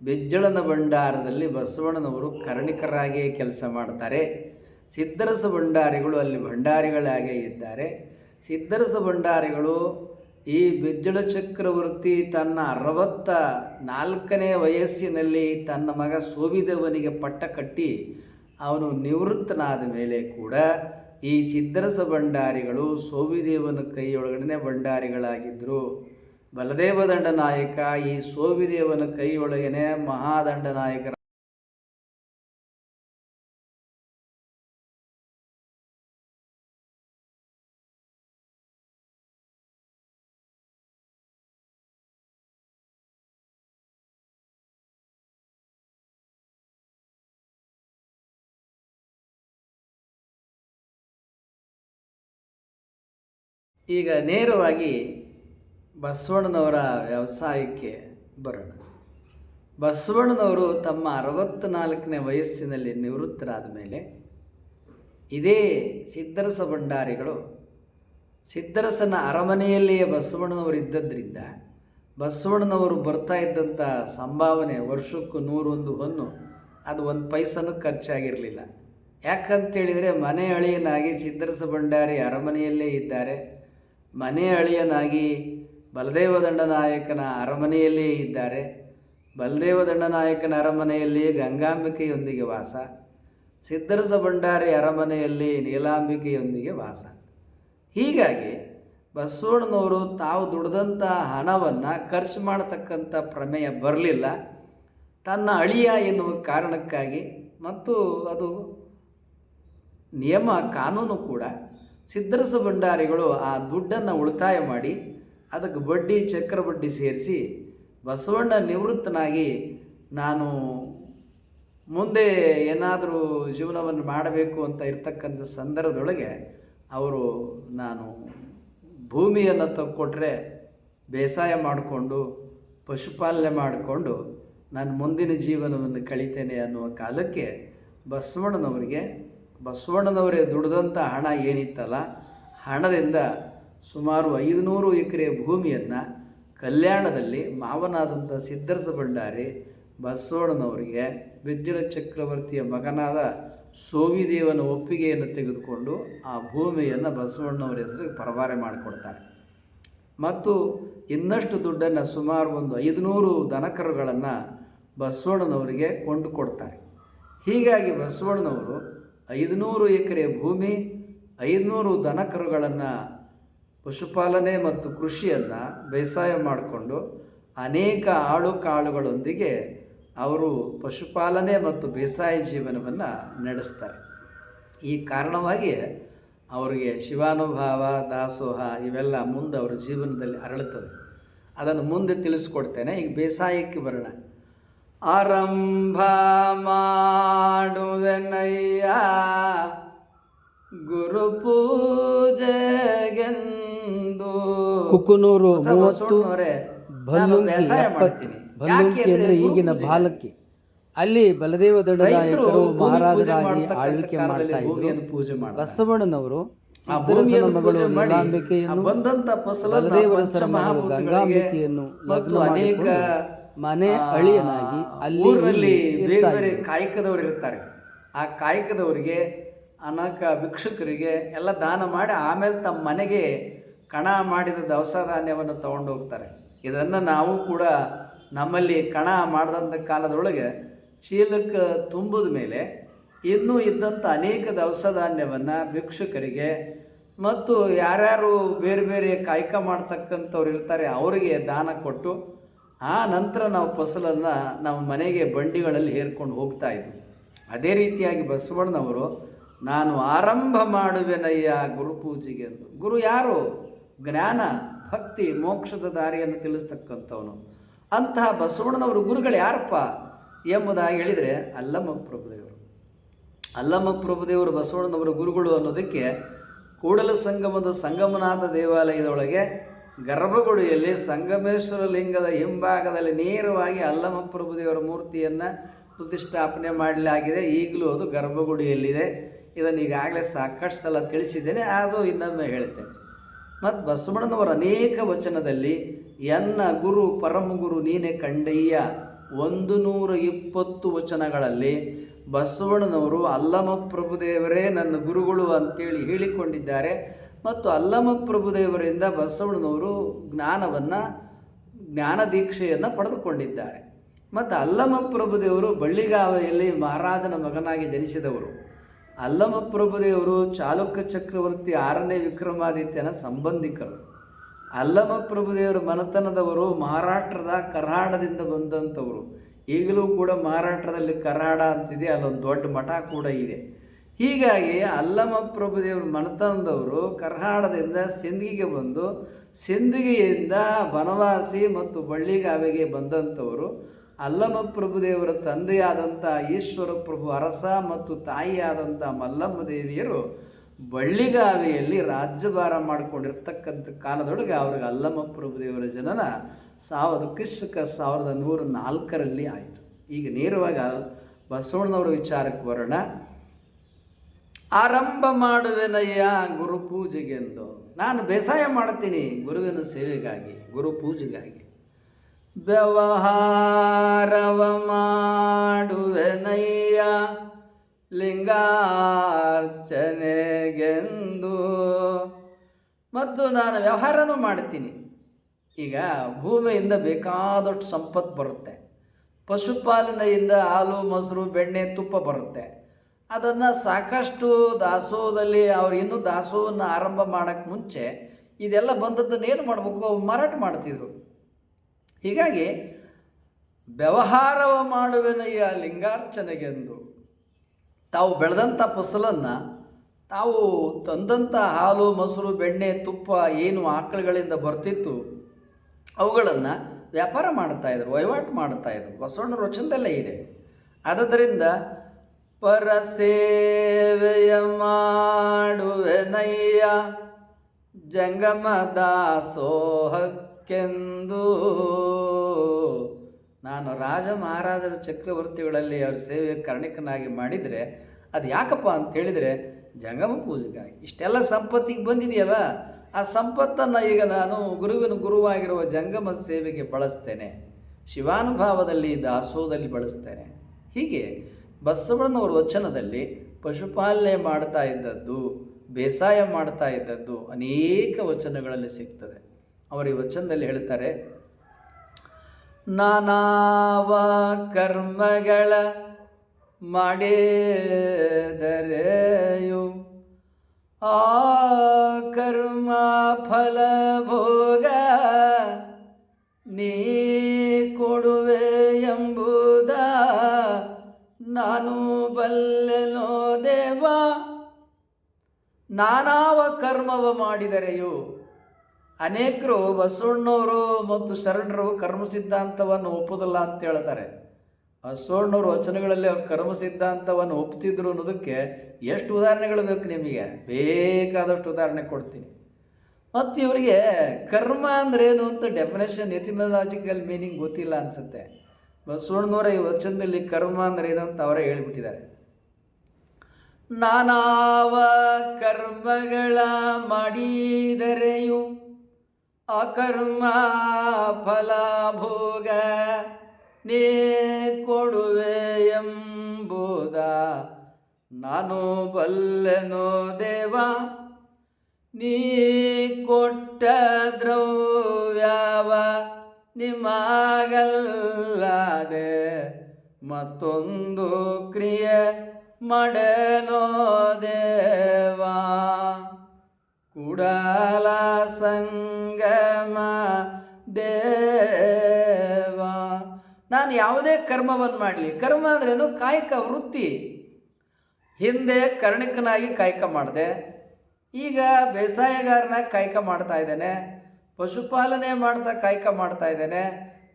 ಬಿಜ್ಜಳನ ಭಂಡಾರದಲ್ಲಿ ಬಸವಣ್ಣನವರು ಕರಣಿಕರಾಗಿಯೇ ಕೆಲಸ ಮಾಡ್ತಾರೆ. ಸಿದ್ಧರಸ ಭಂಡಾರಿಗಳು ಅಲ್ಲಿ ಭಂಡಾರಿಗಳಾಗೇ ಇದ್ದಾರೆ. ಸಿದ್ಧರಸ ಭಂಡಾರಿಗಳು ಈ ಬಿಜ್ಜಳ ಚಕ್ರವರ್ತಿ ತನ್ನ 64ನೇ ವಯಸ್ಸಿನಲ್ಲಿ ತನ್ನ ಮಗ ಸೋವಿದೇವನಿಗೆ ಪಟ್ಟ ಕಟ್ಟಿ ಅವನು ನಿವೃತ್ತನಾದ ಮೇಲೆ ಕೂಡ ಈ ಸಿದ್ಧರಸ ಭಂಡಾರಿಗಳು ಸೋವಿದೇವನ ಕೈಯೊಳಗಡೆ ಭಂಡಾರಿಗಳಾಗಿದ್ದರು. ಬಲದೇವ ದಂಡನಾಯಕ ಈ ಸೋವಿದೇವನ ಕೈಯೊಳಗನೆ ಮಹಾದಂಡನಾಯಕರ ಈಗ ನೇರವಾಗಿ ಬಸವಣ್ಣನವರ ವ್ಯವಸಾಯಕ್ಕೆ ಬರೋಣ. ಬಸವಣ್ಣನವರು ತಮ್ಮ 64ನೇ ವಯಸ್ಸಿನಲ್ಲಿ ನಿವೃತ್ತರಾದ ಮೇಲೆ ಇದೇ ಸಿದ್ಧರಸ ಭಂಡಾರಿಗಳು ಸಿದ್ಧರಸನ ಅರಮನೆಯಲ್ಲಿಯೇ ಬಸವಣ್ಣನವರು ಇದ್ದದ್ರಿಂದ ಬಸವಣ್ಣನವರು ಬರ್ತಾ ಇದ್ದಂಥ ಸಂಭಾವನೆ ವರ್ಷಕ್ಕೂ 101 ಹೊನ್ನು ಅದು 1 ಪೈಸನೂ ಖರ್ಚಾಗಿರಲಿಲ್ಲ. ಯಾಕಂತೇಳಿದರೆ ಮನೆ ಅಳಿಯನಾಗಿ ಸಿದ್ಧರಸ ಭಂಡಾರಿ ಅರಮನೆಯಲ್ಲೇ ಇದ್ದಾರೆ. ಮನೆ ಅಳಿಯನಾಗಿ ಬಲದೇವ ದಂಡನಾಯಕನ ಅರಮನೆಯಲ್ಲೇ ಇದ್ದಾರೆ. ಬಲದೇವ ದಂಡನಾಯಕನ ಅರಮನೆಯಲ್ಲಿ ಗಂಗಾಂಬಿಕೆಯೊಂದಿಗೆ ವಾಸ, ಸಿದ್ಧರಸ ಭಂಡಾರಿ ಅರಮನೆಯಲ್ಲಿ ನೀಲಾಂಬಿಕೆಯೊಂದಿಗೆ ವಾಸ. ಹೀಗಾಗಿ ಬಸವಣ್ಣನವರು ತಾವು ದುಡಿದಂಥ ಹಣವನ್ನು ಖರ್ಚು ಮಾಡತಕ್ಕಂಥ ಪ್ರಮೇಯ ಬರಲಿಲ್ಲ. ತನ್ನ ಅಳಿಯ ಎನ್ನುವ ಕಾರಣಕ್ಕಾಗಿ ಮತ್ತು ಅದು ನಿಯಮ ಕಾನೂನು ಕೂಡ ಸಿದ್ಧರಸ ಭಂಡಾರಿಗಳು ಆ ದುಡ್ಡನ್ನು ಉಳಿತಾಯ ಮಾಡಿ ಅದಕ್ಕೆ ಬಡ್ಡಿ ಚಕ್ರ ಬಡ್ಡಿ ಸೇರಿಸಿ ಬಸವಣ್ಣ ನಿವೃತ್ತನಾಗಿ ನಾನು ಮುಂದೆ ಏನಾದರೂ ಜೀವನವನ್ನು ಮಾಡಬೇಕು ಅಂತ ಇರ್ತಕ್ಕಂಥ ಸಂದರ್ಭದೊಳಗೆ ಅವರು ನಾನು ಭೂಮಿಯನ್ನು ತಕ್ಕೊಟ್ರೆ ಬೇಸಾಯ ಮಾಡಿಕೊಂಡು ಪಶುಪಾಲನೆ ಮಾಡಿಕೊಂಡು ನಾನು ಮುಂದಿನ ಜೀವನವನ್ನು ಕಳೀತೇನೆ ಅನ್ನುವ ಕಾಲಕ್ಕೆ ಬಸವಣ್ಣನವರೇ ದುಡಿದಂಥ ಹಣ ಏನಿತ್ತಲ್ಲ, ಹಣದಿಂದ ಸುಮಾರು 500 ಎಕರೆ ಭೂಮಿಯನ್ನು ಕಲ್ಯಾಣದಲ್ಲಿ ಮಾವನಾದಂಥ ಸಿದ್ಧರಸ ಭಂಡಾರಿ ಬಸವಣ್ಣನವರಿಗೆ ಬಿಜ್ಜಳ ಚಕ್ರವರ್ತಿಯ ಮಗನಾದ ಸೋವಿದೇವನ ಒಪ್ಪಿಗೆಯನ್ನು ತೆಗೆದುಕೊಂಡು ಆ ಭೂಮಿಯನ್ನು ಬಸವಣ್ಣನವರ ಹೆಸರಿಗೆ ಪರಭಾರೆ ಮಾಡಿಕೊಡ್ತಾರೆ. ಮತ್ತು ಇನ್ನಷ್ಟು ದುಡ್ಡನ್ನು ಸುಮಾರು ಒಂದು 500 ದನಕರುಗಳನ್ನು ಬಸವಣ್ಣನವರಿಗೆ ಕೊಂಡುಕೊಡ್ತಾರೆ. ಹೀಗಾಗಿ ಬಸವಣ್ಣನವರು 500 ಎಕರೆ ಭೂಮಿ, 500 ದನಕರುಗಳನ್ನು ಪಶುಪಾಲನೆ ಮತ್ತು ಕೃಷಿಯನ್ನು ಬೇಸಾಯ ಮಾಡಿಕೊಂಡು ಅನೇಕ ಆಳು ಕಾಳುಗಳೊಂದಿಗೆ ಅವರು ಪಶುಪಾಲನೆ ಮತ್ತು ಬೇಸಾಯ ಜೀವನವನ್ನು ನಡೆಸ್ತಾರೆ. ಈ ಕಾರಣವಾಗಿ ಅವರಿಗೆ ಶಿವಾನುಭಾವ, ದಾಸೋಹ ಇವೆಲ್ಲ ಮುಂದೆ ಅವರ ಜೀವನದಲ್ಲಿ ಅರಳುತ್ತದೆ. ಅದನ್ನು ಮುಂದೆ ತಿಳಿಸ್ಕೊಡ್ತೇನೆ. ಈಗ ಬೇಸಾಯಕ್ಕೆ ಬರೋಣ. ಆರಂಭ ಮಾಡುವೆನಯ್ಯ ಗುರು ಪೂಜೆಗೆಂದು. ಕುಕನೂರು 30 ಭಲ್ಲುಂಕಿ ಅಂದರೆ ಈಗಿನ ಬಾಲಕ್ಕಿ. ಅಲ್ಲಿ ಬಲದೇವ ದಂಡನಾಯಕರು ಮಹಾರಾಜರಾಗಿ ಆಳ್ವಿಕೆ ಮಾಡ್ತಾ ಇದ್ರು. ಬಸವಣ್ಣನವರು ಸಿದ್ಧರಸನ ಮಗಳು ನೀಲಾಂಬಿಕೆಯನ್ನು, ಬಲದೇವರ ಮಗಳು ಗಂಗಾಂಬಿಕೆಯನ್ನು ಲಗ್ನ ಅನೇಕ ಮನೆ ಅಳಿಯನಾಗಿ ಅಲ್ಲಿ ಬೇರೆ ಬೇರೆ ಕಾಯಕದವರು ಇರ್ತಾರೆ. ಆ ಕಾಯಕದವರಿಗೆ ಅನೇಕ ಭಿಕ್ಷುಕರಿಗೆ ಎಲ್ಲ ದಾನ ಮಾಡಿ ಆಮೇಲೆ ತಮ್ಮ ಮನೆಗೆ ಕಣ ಮಾಡಿದ ದವಸ ಧಾನ್ಯವನ್ನು ತಗೊಂಡು ಹೋಗ್ತಾರೆ. ಇದನ್ನು ನಾವು ಕೂಡ ನಮ್ಮಲ್ಲಿ ಕಣ ಮಾಡಿದಂಥ ಕಾಲದೊಳಗೆ ಚೀಲಕ್ಕೆ ತುಂಬಿದ ಮೇಲೆ ಇನ್ನೂ ಇದ್ದಂಥ ಅನೇಕ ದವಸ ಧಾನ್ಯವನ್ನು ಭಿಕ್ಷುಕರಿಗೆ ಮತ್ತು ಯಾರ್ಯಾರು ಬೇರೆ ಬೇರೆ ಕಾಯಕ ಮಾಡ್ತಕ್ಕಂಥವ್ರು ಇರ್ತಾರೆ ಅವರಿಗೆ ದಾನ ಕೊಟ್ಟು ಆ ನಂತರ ನಾವು ಫಸಲನ್ನು ನಾವು ಮನೆಗೆ ಬಂಡಿಗಳಲ್ಲಿ ಹೇರ್ಕೊಂಡು ಹೋಗ್ತಾ ಇದ್ವಿ. ಅದೇ ರೀತಿಯಾಗಿ ಬಸವಣ್ಣನವರು ನಾನು ಆರಂಭ ಮಾಡುವೆನಯ್ಯ ಗುರು ಪೂಜೆಗೆ ಎಂದು. ಗುರು ಯಾರು? ಜ್ಞಾನ, ಭಕ್ತಿ, ಮೋಕ್ಷದ ದಾರಿಯನ್ನು ತಿಳಿಸ್ತಕ್ಕಂಥವನು. ಅಂತಹ ಬಸವಣ್ಣನವರು ಗುರುಗಳು ಯಾರಪ್ಪ ಎಂಬುದಾಗಿ ಹೇಳಿದರೆ ಅಲ್ಲಮ ಪ್ರಭುದೇವರು. ಅಲ್ಲಮ ಪ್ರಭುದೇವರು ಬಸವಣ್ಣನವರು ಗುರುಗಳು ಅನ್ನೋದಕ್ಕೆ ಕೂಡಲ ಸಂಗಮದ ಸಂಗಮನಾಥ ದೇವಾಲಯದೊಳಗೆ ಗರ್ಭಗುಡಿಯಲ್ಲಿ ಸಂಗಮೇಶ್ವರ ಲಿಂಗದ ಹಿಂಭಾಗದಲ್ಲಿ ನೇರವಾಗಿ ಅಲ್ಲಮ ಪ್ರಭುದೇವರ ಮೂರ್ತಿಯನ್ನು ಪ್ರತಿಷ್ಠಾಪನೆ ಮಾಡಲಾಗಿದೆ. ಈಗಲೂ ಅದು ಗರ್ಭಗುಡಿಯಲ್ಲಿದೆ. ಇದನ್ನು ಈಗಾಗಲೇ ಸಾಕಷ್ಟು ಸಲ ತಿಳಿಸಿದ್ದೇನೆ, ಅದು ಇನ್ನೊಮ್ಮೆ ಹೇಳ್ತೇನೆ. ಮತ್ತು ಬಸವಣ್ಣನವರ ಅನೇಕ ವಚನದಲ್ಲಿ ಎನ್ನ ಗುರು ಪರಮಗುರು ನೀನೆ ಕಂಡಯ್ಯ 120 ವಚನಗಳಲ್ಲಿ ಬಸವಣ್ಣನವರು ಅಲ್ಲಮ ಪ್ರಭುದೇವರೇ ನನ್ನ ಗುರುಗಳು ಅಂತೇಳಿ ಹೇಳಿಕೊಂಡಿದ್ದಾರೆ. ಮತ್ತು ಅಲ್ಲಮ ಪ್ರಭುದೇವರಿಂದ ಬಸವಣ್ಣನವರು ಜ್ಞಾನ ದೀಕ್ಷೆಯನ್ನು ಪಡೆದುಕೊಂಡಿದ್ದಾರೆ. ಮತ್ತು ಅಲ್ಲಮ ಪ್ರಭುದೇವರು ಬಳ್ಳಿಗಾವೆಯಲ್ಲಿ ಮಹಾರಾಜನ ಮಗನಾಗಿ ಜನಿಸಿದವರು. ಅಲ್ಲಮ ಪ್ರಭುದೇವರು ಚಾಲುಕ್ಯ ಚಕ್ರವರ್ತಿ 6ನೇ ವಿಕ್ರಮಾದಿತ್ಯನ ಸಂಬಂಧಿಕರು. ಅಲ್ಲಮ ಪ್ರಭುದೇವರ ಮನೆತನದವರು ಮಹಾರಾಷ್ಟ್ರದ ಕರಾಡದಿಂದ ಬಂದಂಥವರು. ಈಗಲೂ ಕೂಡ ಮಹಾರಾಷ್ಟ್ರದಲ್ಲಿ ಕರಾಡ ಅಂತಿದೆ, ಅಲ್ಲೊಂದು ದೊಡ್ಡ ಮಠ ಕೂಡ ಇದೆ. ಹೀಗಾಗಿ ಅಲ್ಲಮ ಪ್ರಭುದೇವರ ಮನೆತನದವರು ಕರ್ನಾಟಕದಿಂದ ಸಿಂದಗಿಗೆ ಬಂದು ಸಿಂದಗಿಯಿಂದ ಬನವಾಸಿ ಮತ್ತು ಬಳ್ಳಿಗಾವೆಗೆ ಬಂದಂಥವರು. ಅಲ್ಲಮ ಪ್ರಭುದೇವರ ತಂದೆಯಾದಂಥ ಈಶ್ವರ ಪ್ರಭು ಅರಸ ಮತ್ತು ತಾಯಿಯಾದಂಥ ಮಲ್ಲಮ್ಮ ದೇವಿಯರು ಬಳ್ಳಿಗಾವೆಯಲ್ಲಿ ರಾಜ್ಯಭಾರ ಮಾಡಿಕೊಂಡಿರ್ತಕ್ಕಂಥ ಕಾಲದೊಳಗೆ ಅವ್ರಿಗೆ ಅಲ್ಲಮ ಪ್ರಭುದೇವರ ಜನನ ಕ್ರಿಸ್ತಕ 1104ರಲ್ಲಿ ಆಯಿತು. ಈಗ ನೇರವಾಗಿ ಬಸವಣ್ಣನವರ ವಿಚಾರಕ್ಕೆ ಬರೋಣ. ಆರಂಭ ಮಾಡುವೆನಯ್ಯ ಗುರು ಪೂಜೆಗೆಂದು. ನಾನು ಬೇಸಾಯ ಮಾಡ್ತೀನಿ ಗುರುವಿನ ಸೇವೆಗಾಗಿ, ಗುರು ಪೂಜೆಗಾಗಿ. ವ್ಯವಹಾರವ ಮಾಡುವೆನಯ್ಯ ಲಿಂಗಾರ್ಚನೆಗೆಂದು. ಮತ್ತು ನಾನು ವ್ಯವಹಾರನೂ ಮಾಡ್ತೀನಿ. ಈಗ ಭೂಮಿಯಿಂದ ಬೇಕಾದಷ್ಟು ಸಂಪತ್ತು ಬರುತ್ತೆ. ಪಶುಪಾಲನೆಯಿಂದ ಹಾಲು, ಮೊಸರು, ಬೆಣ್ಣೆ, ತುಪ್ಪ ಬರುತ್ತೆ. ಅದನ್ನು ಸಾಕಷ್ಟು ದಾಸೋಹದಲ್ಲಿ ಅವ್ರು ಇನ್ನೂ ದಾಸೋಹವನ್ನು ಆರಂಭ ಮಾಡೋಕ್ಕೆ ಮುಂಚೆ ಇದೆಲ್ಲ ಬಂದದ್ದನ್ನು ಏನು ಮಾಡಬೇಕು, ಮಾರಾಟ ಮಾಡ್ತಿದ್ರು. ಹೀಗಾಗಿ ವ್ಯವಹಾರವ ಮಾಡುವೆನಯ್ಯ ಲಿಂಗಾರ್ಚನೆಗೆಂದು. ತಾವು ಬೆಳೆದಂಥ ಫಸಲನ್ನು, ತಾವು ತಂದಂಥ ಹಾಲು, ಮೊಸರು, ಬೆಣ್ಣೆ, ತುಪ್ಪ ಏನು ಆಕಳುಗಳಿಂದ ಬರ್ತಿತ್ತು ಅವುಗಳನ್ನು ವ್ಯಾಪಾರ ಮಾಡ್ತಾಯಿದ್ರು, ವಹಿವಾಟು ಮಾಡ್ತಾಯಿದ್ರು. ಬಸವಣ್ಣನ ವಚನದಲ್ಲೇ ಇದೆ. ಆದ್ದರಿಂದ ಪರಸೇವೆಯ ಮಾಡುವೆನಯ್ಯ ಜಂಗಮ ದಾಸೋಹಕ್ಕೆಂದು. ನಾನು ರಾಜ ಮಹಾರಾಜರ ಚಕ್ರವರ್ತಿಗಳಲ್ಲಿ ಅವ್ರ ಸೇವೆ ಕರ್ಣಿಕನಾಗಿ ಮಾಡಿದರೆ ಅದು ಯಾಕಪ್ಪ ಅಂತ ಹೇಳಿದರೆ ಜಂಗಮ ಪೂಜೆಗಾಗಿ. ಇಷ್ಟೆಲ್ಲ ಸಂಪತ್ತಿಗೆ ಬಂದಿದೆಯಲ್ಲ, ಆ ಸಂಪತ್ತನ್ನು ಈಗ ನಾನು ಗುರುವಿನ ಗುರುವಾಗಿರುವ ಜಂಗಮ ಸೇವೆಗೆ ಬಳಸ್ತೇನೆ, ಶಿವಾನುಭಾವದಲ್ಲಿ ದಾಸೋಹದಲ್ಲಿ ಬಳಸ್ತೇನೆ. ಹೀಗೆ ಬಸವಣ್ಣನವರ ವಚನದಲ್ಲಿ ಪಶುಪಾಲನೆ ಮಾಡ್ತಾ ಇದ್ದದ್ದು, ಬೇಸಾಯ ಮಾಡ್ತಾ ಇದ್ದದ್ದು ಅನೇಕ ವಚನಗಳಲ್ಲಿ ಸಿಗ್ತದೆ. ಅವರು ಈ ವಚನದಲ್ಲಿ ಹೇಳ್ತಾರೆ, ನಾನಾವ ಕರ್ಮಗಳ ಮಾಡಿದರೆಯು ಆ ಕರ್ಮ ಫಲ ಭೋಗ ನೀ ಕೊಡುವೆ ಎಂಬುದ ನಾನು ಬಲ್ಲೆನೋ ದೇವ. ನಾನಾವ ಕರ್ಮವ ಮಾಡಿದರೆಯು. ಅನೇಕರು ಬಸವಣ್ಣವರು ಮತ್ತು ಶರಣರು ಕರ್ಮ ಸಿದ್ಧಾಂತವನ್ನು ಒಪ್ಪುವುದಿಲ್ಲ ಅಂತ ಹೇಳ್ತಾರೆ. ಬಸವಣ್ಣವ್ರ ವಚನಗಳಲ್ಲಿ ಅವ್ರು ಕರ್ಮ ಸಿದ್ಧಾಂತವನ್ನು ಒಪ್ತಿದ್ರು ಅನ್ನೋದಕ್ಕೆ ಎಷ್ಟು ಉದಾಹರಣೆಗಳು ಬೇಕು ನಿಮಗೆ, ಬೇಕಾದಷ್ಟು ಉದಾಹರಣೆ ಕೊಡ್ತೀನಿ. ಮತ್ತು ಇವರಿಗೆ ಕರ್ಮ ಅಂದ್ರೇನು ಅಂತ ಡೆಫಿನೇಷನ್, ಎಟಿಮಾಲಜಿಕಲ್ ಮೀನಿಂಗ್ ಗೊತ್ತಿಲ್ಲ ಅನಿಸುತ್ತೆ. ಬಸವಣ್ಣನವರ ಈ ವಚನದಲ್ಲಿ ಕರ್ಮ ಅಂದ್ರೆ ಏನು ಅಂತ ಅವರೇ ಹೇಳ್ಬಿಟ್ಟಿದ್ದಾರೆ. ನಾನಾವ ಕರ್ಮಗಳ ಮಾಡಿದರೆಯು ಅಕರ್ಮ ಫಲ ಭೋಗ ನೀ ಕೊಡುವೆ ಎಂಬುದ ನಾನು ಬಲ್ಲೆನೋ ದೇವ. ನೀ ಕೊಟ್ಟ ದ್ರವ್ಯವ ನಿಮಗಲ್ಲದೆ ಮತ್ತೊಂದು ಕ್ರಿಯೆ ಮಾಡನೋ ದೇವ. ಕೂಡಲ ಸಂಗಮ ದೇವ. ನಾನು ಯಾವುದೇ ಕರ್ಮವನ್ನು ಮಾಡಲಿ, ಕರ್ಮ ಅಂದ್ರೇನು, ಕಾಯಕ ವೃತ್ತಿ. ಹಿಂದೆ ಕರ್ಣಿಕನಾಗಿ ಕಾಯಕ ಮಾಡಿದೆ, ಈಗ ಬೇಸಾಯಗಾರನಾಗಿ ಕಾಯಕ ಮಾಡ್ತಾ ಇದ್ದೇನೆ, ಪಶುಪಾಲನೆ ಮಾಡ್ತಾ ಕಾಯಕ ಮಾಡ್ತಾ ಇದ್ದೇನೆ.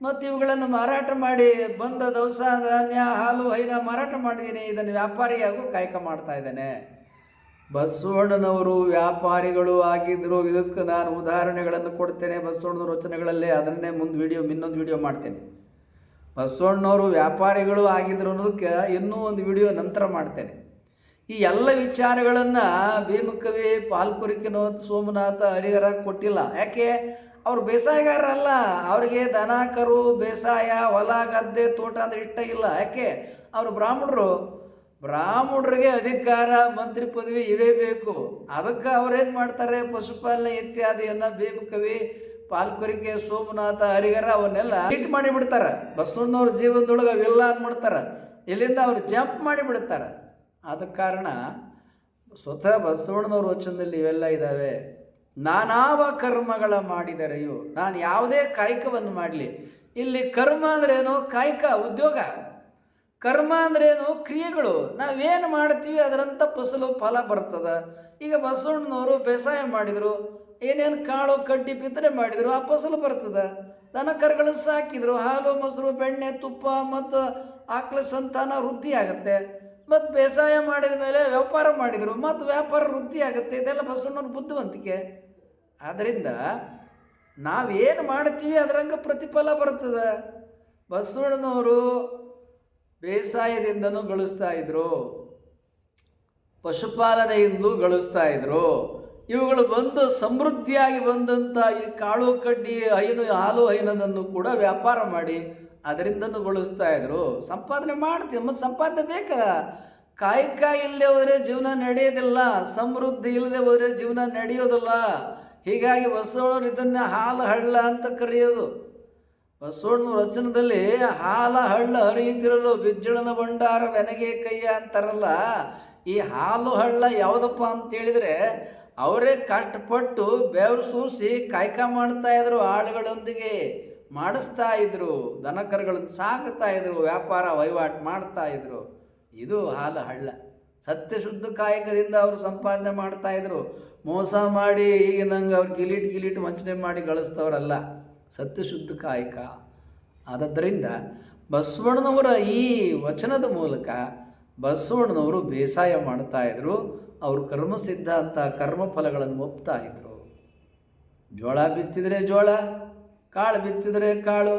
ಮತ್ತು ಇವುಗಳನ್ನು ಮಾರಾಟ ಮಾಡಿ ಬಂದ ದವಸ ಧಾನ್ಯ, ಹಾಲು, ಹೈನ ಮಾರಾಟ ಮಾಡಿದ್ದೀನಿ. ಇದನ್ನು ವ್ಯಾಪಾರಿಯಾಗೂ ಕಾಯಕ ಮಾಡ್ತಾ ಇದ್ದೇನೆ. ಬಸವಣ್ಣನವರು ವ್ಯಾಪಾರಿಗಳು ಆಗಿದ್ದರು. ಇದಕ್ಕೆ ನಾನು ಉದಾಹರಣೆಗಳನ್ನು ಕೊಡ್ತೇನೆ ಬಸವಣ್ಣನವ್ರ ವಚನಗಳಲ್ಲೇ. ಅದನ್ನೇ ಇನ್ನೊಂದು ವಿಡಿಯೋ ಮಾಡ್ತೇನೆ. ಬಸವಣ್ಣವರು ವ್ಯಾಪಾರಿಗಳು ಆಗಿದ್ರು ಅನ್ನೋದಕ್ಕೆ ಇನ್ನೂ ಒಂದು ವಿಡಿಯೋ ನಂತರ ಮಾಡ್ತೇನೆ. ಈ ಎಲ್ಲ ವಿಚಾರಗಳನ್ನು ಭೀಮಕವಿ, ಪಾಲ್ಕುರಿಕಿನೋತ್, ಸೋಮನಾಥ, ಹರಿಹರ ಕೊಟ್ಟಿಲ್ಲ. ಯಾಕೆ? ಅವರು ಬೇಸಾಯಗಾರರಲ್ಲ. ಅವರಿಗೆ ದನ ಕರು, ಬೇಸಾಯ, ಹೊಲ ಗದ್ದೆ, ತೋಟ ಅಂದರೆ ಇಷ್ಟ ಇಲ್ಲ. ಯಾಕೆ? ಅವರು ಬ್ರಾಹ್ಮಣರಿಗೆ ಅಧಿಕಾರ, ಮಂತ್ರಿ ಪದವಿ ಇವೇ ಬೇಕು. ಅದಕ್ಕೆ ಅವರೇನು ಮಾಡ್ತಾರೆ? ಪಶುಪಾಲನೆ ಇತ್ಯಾದಿಯನ್ನು ಭೀಮಕವಿ, ಪಾಲ್ಕುರಿಕೆ, ಸೋಮನಾಥ, ಹರಿಹರ ಅವನ್ನೆಲ್ಲ ಹಿಟ್ ಮಾಡಿಬಿಡ್ತಾರೆ. ಬಸವಣ್ಣವ್ರ ಜೀವನದೊಳಗೆ ಅವೆಲ್ಲ ಅಂದ್ಬಿಡ್ತಾರೆ. ಇಲ್ಲಿಂದ ಅವ್ರು ಜಂಪ್ ಮಾಡಿಬಿಡ್ತಾರೆ. ಆದ ಕಾರಣ ಸ್ವತಃ ಬಸವಣ್ಣನವ್ರ ವಚನದಲ್ಲಿ ಇವೆಲ್ಲ ಇದ್ದಾವೆ. ನಾನಾವ ಕರ್ಮಗಳ ಮಾಡಿದರೆಯೋ, ನಾನು ಯಾವುದೇ ಕಾಯಕವನ್ನು ಮಾಡಲಿ. ಇಲ್ಲಿ ಕರ್ಮ ಅಂದ್ರೇನು? ಕಾಯಕ, ಉದ್ಯೋಗ. ಕರ್ಮ ಅಂದ್ರೇನು? ಕ್ರಿಯೆಗಳು. ನಾವೇನು ಮಾಡ್ತೀವಿ ಅದರಂಥ ಫಲ ಬರ್ತದೆ. ಈಗ ಬಸವಣ್ಣನವರು ಬೇಸಾಯ ಮಾಡಿದರು, ಏನೇನು ಕಾಳು ಕಡ್ಡಿ ಬಿತ್ತನೆ ಮಾಡಿದರು, ಆ ಫಸಲು ಬರ್ತದೆ. ದನ ಕರುಗಳನ್ನು ಸಾಕಿದರು, ಹಾಲು, ಮೊಸರು, ಬೆಣ್ಣೆ, ತುಪ್ಪ ಮತ್ತು ಆಕಳ ಸಂತಾನ ವೃದ್ಧಿ ಆಗುತ್ತೆ. ಮತ್ತು ಬೇಸಾಯ ಮಾಡಿದ ಮೇಲೆ ವ್ಯಾಪಾರ ಮಾಡಿದರು, ಮತ್ತು ವ್ಯಾಪಾರ ವೃದ್ಧಿ ಆಗುತ್ತೆ. ಇದೆಲ್ಲ ಬಸವಣ್ಣವ್ರ ಬುದ್ಧಿವಂತಿಕೆ. ಆದ್ದರಿಂದ ನಾವೇನು ಮಾಡ್ತೀವಿ ಅದರಂಗೆ ಪ್ರತಿಫಲ ಬರ್ತದೆ. ಬಸವಣ್ಣನವರು ಬೇಸಾಯದಿಂದನೂ ಗಳಿಸ್ತಾ ಇದ್ರು, ಪಶುಪಾಲನೆಯಿಂದಲೂ ಗಳಿಸ್ತಾ ಇದ್ರು. ಇವುಗಳು ಬಂದು ಸಮೃದ್ಧಿಯಾಗಿ ಬಂದಂಥ ಈ ಕಾಳು ಕಡ್ಡಿ, ಹಾಲು ಹೈನದನ್ನು ಕೂಡ ವ್ಯಾಪಾರ ಮಾಡಿ ಅದರಿಂದನೂ ಗಳಿಸ್ತಾ ಇದ್ರು. ಸಂಪಾದನೆ ಮಾಡ್ತೀವಿ, ಮತ್ತು ಸಂಪಾದನೆ ಬೇಕಲ್ಲ. ಕಾಯಕ ಇಲ್ಲದೆ ಹೋದರೆ ಜೀವನ ನಡೆಯೋದಿಲ್ಲ, ಸಮೃದ್ಧಿ ಇಲ್ಲದೆ ಹೋದರೆ ಜೀವನ ನಡೆಯೋದಿಲ್ಲ. ಹೀಗಾಗಿ ಬಸವಣ್ಣವ್ರು ಇದನ್ನೇ ಹಾಲು ಹಳ್ಳ ಅಂತ ಕರೆಯೋದು. ಬಸವಣ್ಣನ ವಚನದಲ್ಲಿ ಹಾಲ ಹಳ್ಳ ಹರಿಯುತ್ತಿರಲು ಬಿಜ್ಜಳನ ಭಂಡಾರ ಬೆನಗೆ ಕೈಯ ಅಂತಾರಲ್ಲ. ಈ ಹಾಲು ಹಳ್ಳ ಯಾವುದಪ್ಪ ಅಂತೇಳಿದರೆ, ಅವರೇ ಕಷ್ಟಪಟ್ಟು ಬೆವರು ಸೂಸಿ ಕಾಯಕ ಮಾಡ್ತಾಯಿದ್ರು, ಆಳುಗಳೊಂದಿಗೆ ಮಾಡಿಸ್ತಾ ಇದ್ರು, ದನಕರುಗಳನ್ನು ಸಾಕ್ತಾ ಇದ್ರು, ವ್ಯಾಪಾರ ವಹಿವಾಟು ಮಾಡ್ತಾಯಿದ್ರು. ಇದು ಹಾಲು ಹಳ್ಳ. ಸತ್ಯಶುದ್ಧ ಕಾಯಕದಿಂದ ಅವರು ಸಂಪಾದನೆ ಮಾಡ್ತಾಯಿದ್ರು. ಮೋಸ ಮಾಡಿ ಈಗ ನಂಗೆ ಅವ್ರು ಗಿಲೀಟ್ ವಂಚನೆ ಮಾಡಿ ಗಳಿಸ್ತವ್ರಲ್ಲ. ಸತ್ಯಶುದ್ಧ ಕಾಯಕ. ಆದ್ದರಿಂದ ಬಸವಣ್ಣನವರ ಈ ವಚನದ ಮೂಲಕ ಬಸವಣ್ಣನವರು ಬೇಸಾಯ ಮಾಡ್ತಾಯಿದ್ರು. ಅವರು ಕರ್ಮ ಸಿದ್ಧಾಂತ, ಕರ್ಮಫಲಗಳನ್ನು ಒಪ್ತಾ ಇದ್ರು. ಜೋಳ ಬಿತ್ತಿದರೆ ಜೋಳ, ಕಾಳು ಬಿತ್ತಿದರೆ ಕಾಳು,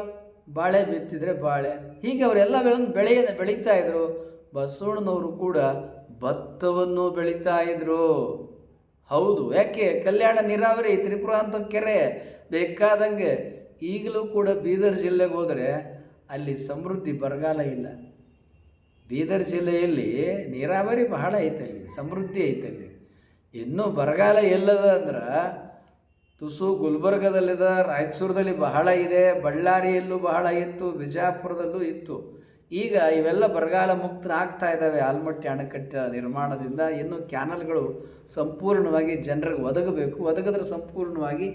ಬಾಳೆ ಬಿತ್ತಿದರೆ ಬಾಳೆ, ಹೀಗೆ ಅವರೆಲ್ಲ ಬೆಳೀತಾ ಇದ್ರು. ಬಸವಣ್ಣನವರು ಕೂಡ ಭತ್ತವನ್ನು ಬೆಳೀತಾ ಇದ್ರು. ಹೌದು, ಯಾಕೆ? ಕಲ್ಯಾಣ ನೀರಾವರಿ, ತ್ರಿಪುರಾಂತ ಕೆರೆ ಬೇಕಾದಂಗೆ. ಈಗಲೂ ಕೂಡ ಬೀದರ್ ಜಿಲ್ಲೆಗೆ ಹೋದರೆ ಅಲ್ಲಿ ಸಮೃದ್ಧಿ, ಬರಗಾಲ ಇಲ್ಲ. ಬೀದರ್ ಜಿಲ್ಲೆಯಲ್ಲಿ ನೀರಾವರಿ ಬಹಳ ಐತಲ್ಲಿ, ಸಮೃದ್ಧಿ ಐತಲ್ಲಿ. ಇನ್ನೂ ಬರಗಾಲ ಎಲ್ಲದ ಅಂದ್ರೆ ತುಸು ಗುಲ್ಬರ್ಗದಲ್ಲಿದೆ, ರಾಯಚೂರದಲ್ಲಿ ಬಹಳ ಇದೆ, ಬಳ್ಳಾರಿಯಲ್ಲೂ ಬಹಳ ಇತ್ತು, ಬಿಜಾಪುರದಲ್ಲೂ ಇತ್ತು. ಈಗ ಇವೆಲ್ಲ ಬರಗಾಲ ಮುಕ್ತರಾಗ್ತಾ ಇದ್ದಾವೆ ಆಲ್ಮಟ್ಟಿ ಅಣೆಕಟ್ಟೆ ನಿರ್ಮಾಣದಿಂದ. ಇನ್ನು ಕ್ಯಾನಲ್ಗಳು ಸಂಪೂರ್ಣವಾಗಿ ಜನರಿಗೆ ಒದಗಬೇಕು. ಒದಗಿದ್ರೆ ಸಂಪೂರ್ಣವಾಗಿ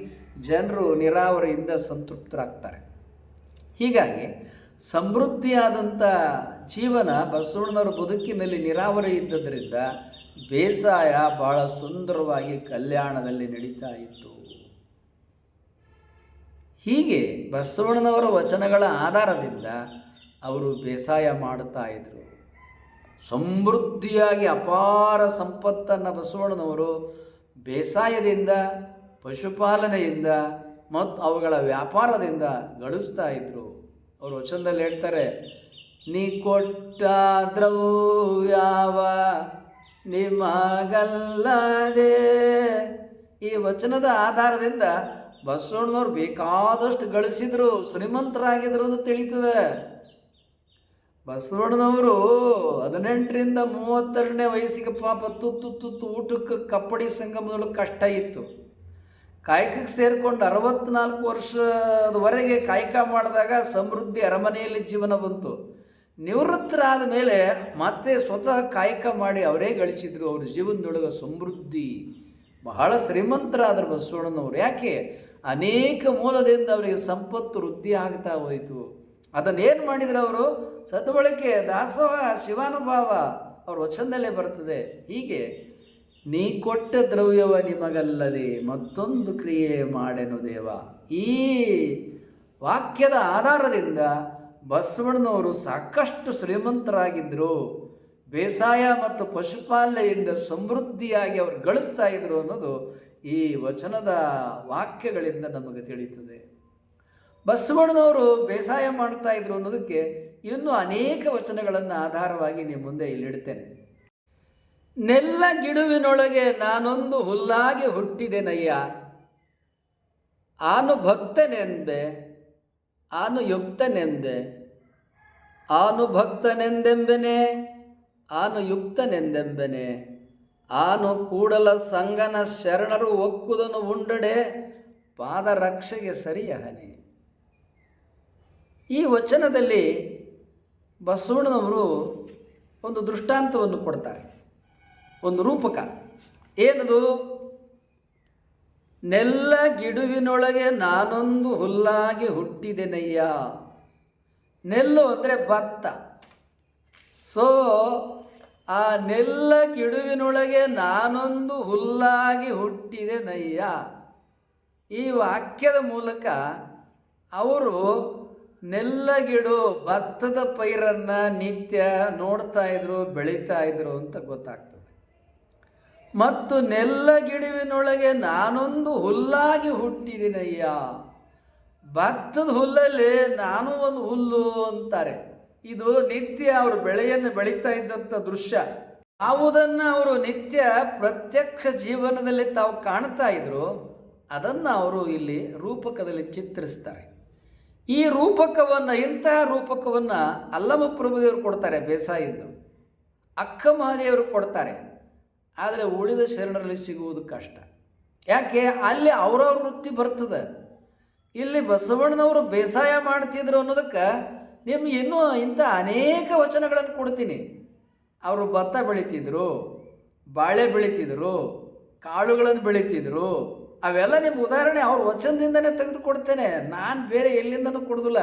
ಜನರು ನೀರಾವರಿಯಿಂದ ಸಂತೃಪ್ತರಾಗ್ತಾರೆ. ಹೀಗಾಗಿ ಸಮೃದ್ಧಿಯಾದಂಥ ಜೀವನ ಬಸವಣ್ಣನವರ ಬದುಕಿನಲ್ಲಿ ನೀರಾವರಿ ಇದ್ದದರಿಂದ ಬೇಸಾಯ ಭಾಳ ಸುಂದರವಾಗಿ ಕಲ್ಯಾಣದಲ್ಲಿ ನಡೀತಾ ಇತ್ತು. ಹೀಗೆ ಬಸವಣ್ಣನವರ ವಚನಗಳ ಆಧಾರದಿಂದ ಅವರು ಬೇಸಾಯ ಮಾಡುತ್ತಾ ಇದ್ದರು. ಸಮೃದ್ಧಿಯಾಗಿ ಅಪಾರ ಸಂಪತ್ತನ್ನು ಬಸವಣ್ಣನವರು ಬೇಸಾಯದಿಂದ, ಪಶುಪಾಲನೆಯಿಂದ ಮತ್ತು ಅವುಗಳ ವ್ಯಾಪಾರದಿಂದ ಗಳಿಸ್ತಾ ಇದ್ದರು. ಅವರು ವಚನದಲ್ಲಿ ಹೇಳ್ತಾರೆ, ನೀ ಕೊಟ್ಟ ದ್ರವ್ಯಾವ ನಿಮಗಲ್ಲದೆ. ಈ ವಚನದ ಆಧಾರದಿಂದ ಬಸವಣ್ಣನವ್ರು ಬೇಕಾದಷ್ಟು ಗಳಿಸಿದ್ರು, ಶ್ರೀಮಂತರಾಗಿದ್ರು ಅಂತ ತಿಳಿತದೆ. ಬಸವಣ್ಣನವರು 18ರಿಂದ 32ನೇ ವಯಸ್ಸಿಗೆ ಪಾಪ ತುತ್ತು ಊಟಕ್ಕೆ ಕಪ್ಪಡಿ ಸಂಗಮದೊಳಗೆ ಕಷ್ಟ ಇತ್ತು. ಕಾಯಕಕ್ಕೆ ಸೇರಿಕೊಂಡು 64 ವರ್ಷದವರೆಗೆ ಕಾಯಕ ಮಾಡಿದಾಗ ಸಮೃದ್ಧಿ ಅರಮನೆಯಲ್ಲಿ ಜೀವನ ಬಂತು. ನಿವೃತ್ತರಾದ ಮೇಲೆ ಮತ್ತೆ ಸ್ವತಃ ಕಾಯಕ ಮಾಡಿ ಅವರೇ ಗಳಿಸಿದ್ರು. ಅವ್ರ ಜೀವನದೊಳಗೆ ಸಮೃದ್ಧಿ, ಬಹಳ ಶ್ರೀಮಂತರಾದರು ಬಸವಣ್ಣನವರು. ಯಾಕೆ? ಅನೇಕ ಮೂಲದಿಂದ ಅವರಿಗೆ ಸಂಪತ್ತು ವೃದ್ಧಿ ಆಗ್ತಾ ಹೋಯಿತು. ಅದನ್ನೇನು ಮಾಡಿದ್ರು ಅವರು? ಸದ್ಬಳಕೆ, ದಾಸೋಹ, ಶಿವಾನುಭಾವ ಅವ್ರ ವಚನದಲ್ಲೇ ಬರ್ತದೆ. ಹೀಗೆ ನೀ ಕೊಟ್ಟ ದ್ರವ್ಯವ ನಿಮಗಲ್ಲದೆ ಮತ್ತೊಂದು ಕ್ರಿಯೆ ಮಾಡೆನು ದೇವ. ಈ ವಾಕ್ಯದ ಆಧಾರದಿಂದ ಬಸವಣ್ಣನವರು ಸಾಕಷ್ಟು ಶ್ರೀಮಂತರಾಗಿದ್ದರು. ಬೇಸಾಯ ಮತ್ತು ಪಶುಪಾಲನೆಯಿಂದ ಸಮೃದ್ಧಿಯಾಗಿ ಅವರು ಗಳಿಸ್ತಾ ಇದ್ರು ಅನ್ನೋದು ಈ ವಚನದ ವಾಕ್ಯಗಳಿಂದ ನಮಗೆ ತಿಳಿಯುತ್ತದೆ. ಬಸವಣ್ಣನವರು ಬೇಸಾಯ ಮಾಡ್ತಾ ಇದ್ರು ಅನ್ನೋದಕ್ಕೆ ಇನ್ನೂ ಅನೇಕ ವಚನಗಳನ್ನು ಆಧಾರವಾಗಿ ನಿಮ್ಮ ಮುಂದೆ ಇಲ್ಲಿಡ್ತೇನೆ. ನೆಲ್ಲ ಗಿಡುವಿನೊಳಗೆ ನಾನೊಂದು ಹುಲ್ಲಾಗಿ ಹುಟ್ಟಿದೆನಯ್ಯ, ಆನು ಭಕ್ತನೆಂದೆ ಆನು ಯುಕ್ತನೆಂದೆ, ಆನು ಭಕ್ತನೆಂದೆಂಬೆನೆ ಆನು ಯುಕ್ತನೆಂದೆಂಬೆನೆ, ಆನು ಕೂಡಲ ಸಂಗನ ಶರಣರು ಒಕ್ಕುದನು ಉಂಡಡೆ ಪಾದರಕ್ಷೆಗೆ ಸರಿಯಹನೆ. ಈ ವಚನದಲ್ಲಿ ಬಸವಣ್ಣನವರು ಒಂದು ದೃಷ್ಟಾಂತವನ್ನು ಕೊಡ್ತಾರೆ, ಒಂದು ರೂಪಕ. ಏನದು? ನೆಲ್ಲ ಗಿಡುವಿನೊಳಗೆ ನಾನೊಂದು ಹುಲ್ಲಾಗಿ ಹುಟ್ಟಿದೆನಯ್ಯ. ನೆಲ್ಲು ಅಂದರೆ ಭತ್ತ. ಸೊ ಆ ನೆಲ್ಲ ಗಿಡುವಿನೊಳಗೆ ನಾನೊಂದು ಹುಲ್ಲಾಗಿ ಹುಟ್ಟಿದೆನಯ್ಯ, ಈ ವಾಕ್ಯದ ಮೂಲಕ ಅವರು ನೆಲ್ಲಗಿಡು ಭತ್ತದ ಪೈರನ್ನು ನಿತ್ಯ ನೋಡ್ತಾ ಇದ್ರು, ಬೆಳೀತಾ ಇದ್ರು ಅಂತ ಗೊತ್ತಾಗ್ತದೆ. ಮತ್ತು ನೆಲ್ಲಗಿಡುವಿನೊಳಗೆ ನಾನೊಂದು ಹುಲ್ಲಾಗಿ ಹುಟ್ಟಿದಿನಯ್ಯ, ಭತ್ತದ ಹುಲ್ಲಲ್ಲಿ ನಾನು ಒಂದು ಹುಲ್ಲು ಅಂತಾರೆ. ಇದು ನಿತ್ಯ ಅವರು ಬೆಳೆಯನ್ನು ಬೆಳೀತಾ ಇದ್ದಂಥ ದೃಶ್ಯ. ಯಾವುದನ್ನು ಅವರು ನಿತ್ಯ ಪ್ರತ್ಯಕ್ಷ ಜೀವನದಲ್ಲಿ ತಾವು ಕಾಣ್ತಾ ಇದ್ರು, ಅದನ್ನು ಅವರು ಇಲ್ಲಿ ರೂಪಕದಲ್ಲಿ ಚಿತ್ರಿಸ್ತಾರೆ. ಈ ರೂಪಕವನ್ನು, ಇಂತಹ ರೂಪಕವನ್ನು ಅಲ್ಲಮ ಪ್ರಭುದೇವರು ಕೊಡ್ತಾರೆ ಬೇಸಾಯದ್ದು, ಅಕ್ಕ ಮಹಾದೇವರು ಕೊಡ್ತಾರೆ. ಆದರೆ ಉಳಿದ ಶರಣರಲ್ಲಿ ಸಿಗುವುದು ಕಷ್ಟ. ಯಾಕೆ? ಅಲ್ಲಿ ಅವರವ್ರ ವೃತ್ತಿ ಬರ್ತದೆ. ಇಲ್ಲಿ ಬಸವಣ್ಣನವರು ಬೇಸಾಯ ಮಾಡ್ತಿದ್ರು ಅನ್ನೋದಕ್ಕೆ ನಿಮ್ಗೆ ಇನ್ನೂ ಇಂಥ ಅನೇಕ ವಚನಗಳನ್ನು ಕೊಡ್ತೀನಿ. ಅವರು ಭತ್ತ ಬೆಳೀತಿದ್ರು, ಬಾಳೆ ಬೆಳೀತಿದ್ರು, ಕಾಳುಗಳನ್ನು ಬೆಳೀತಿದ್ರು. ಅವೆಲ್ಲ ನಿಮ್ಮ ಉದಾಹರಣೆ ಅವ್ರ ವಚನದಿಂದನೇ ತೆಗೆದುಕೊಡ್ತೇನೆ, ನಾನು ಬೇರೆ ಎಲ್ಲಿಂದನೂ ಕೊಡೋದಿಲ್ಲ.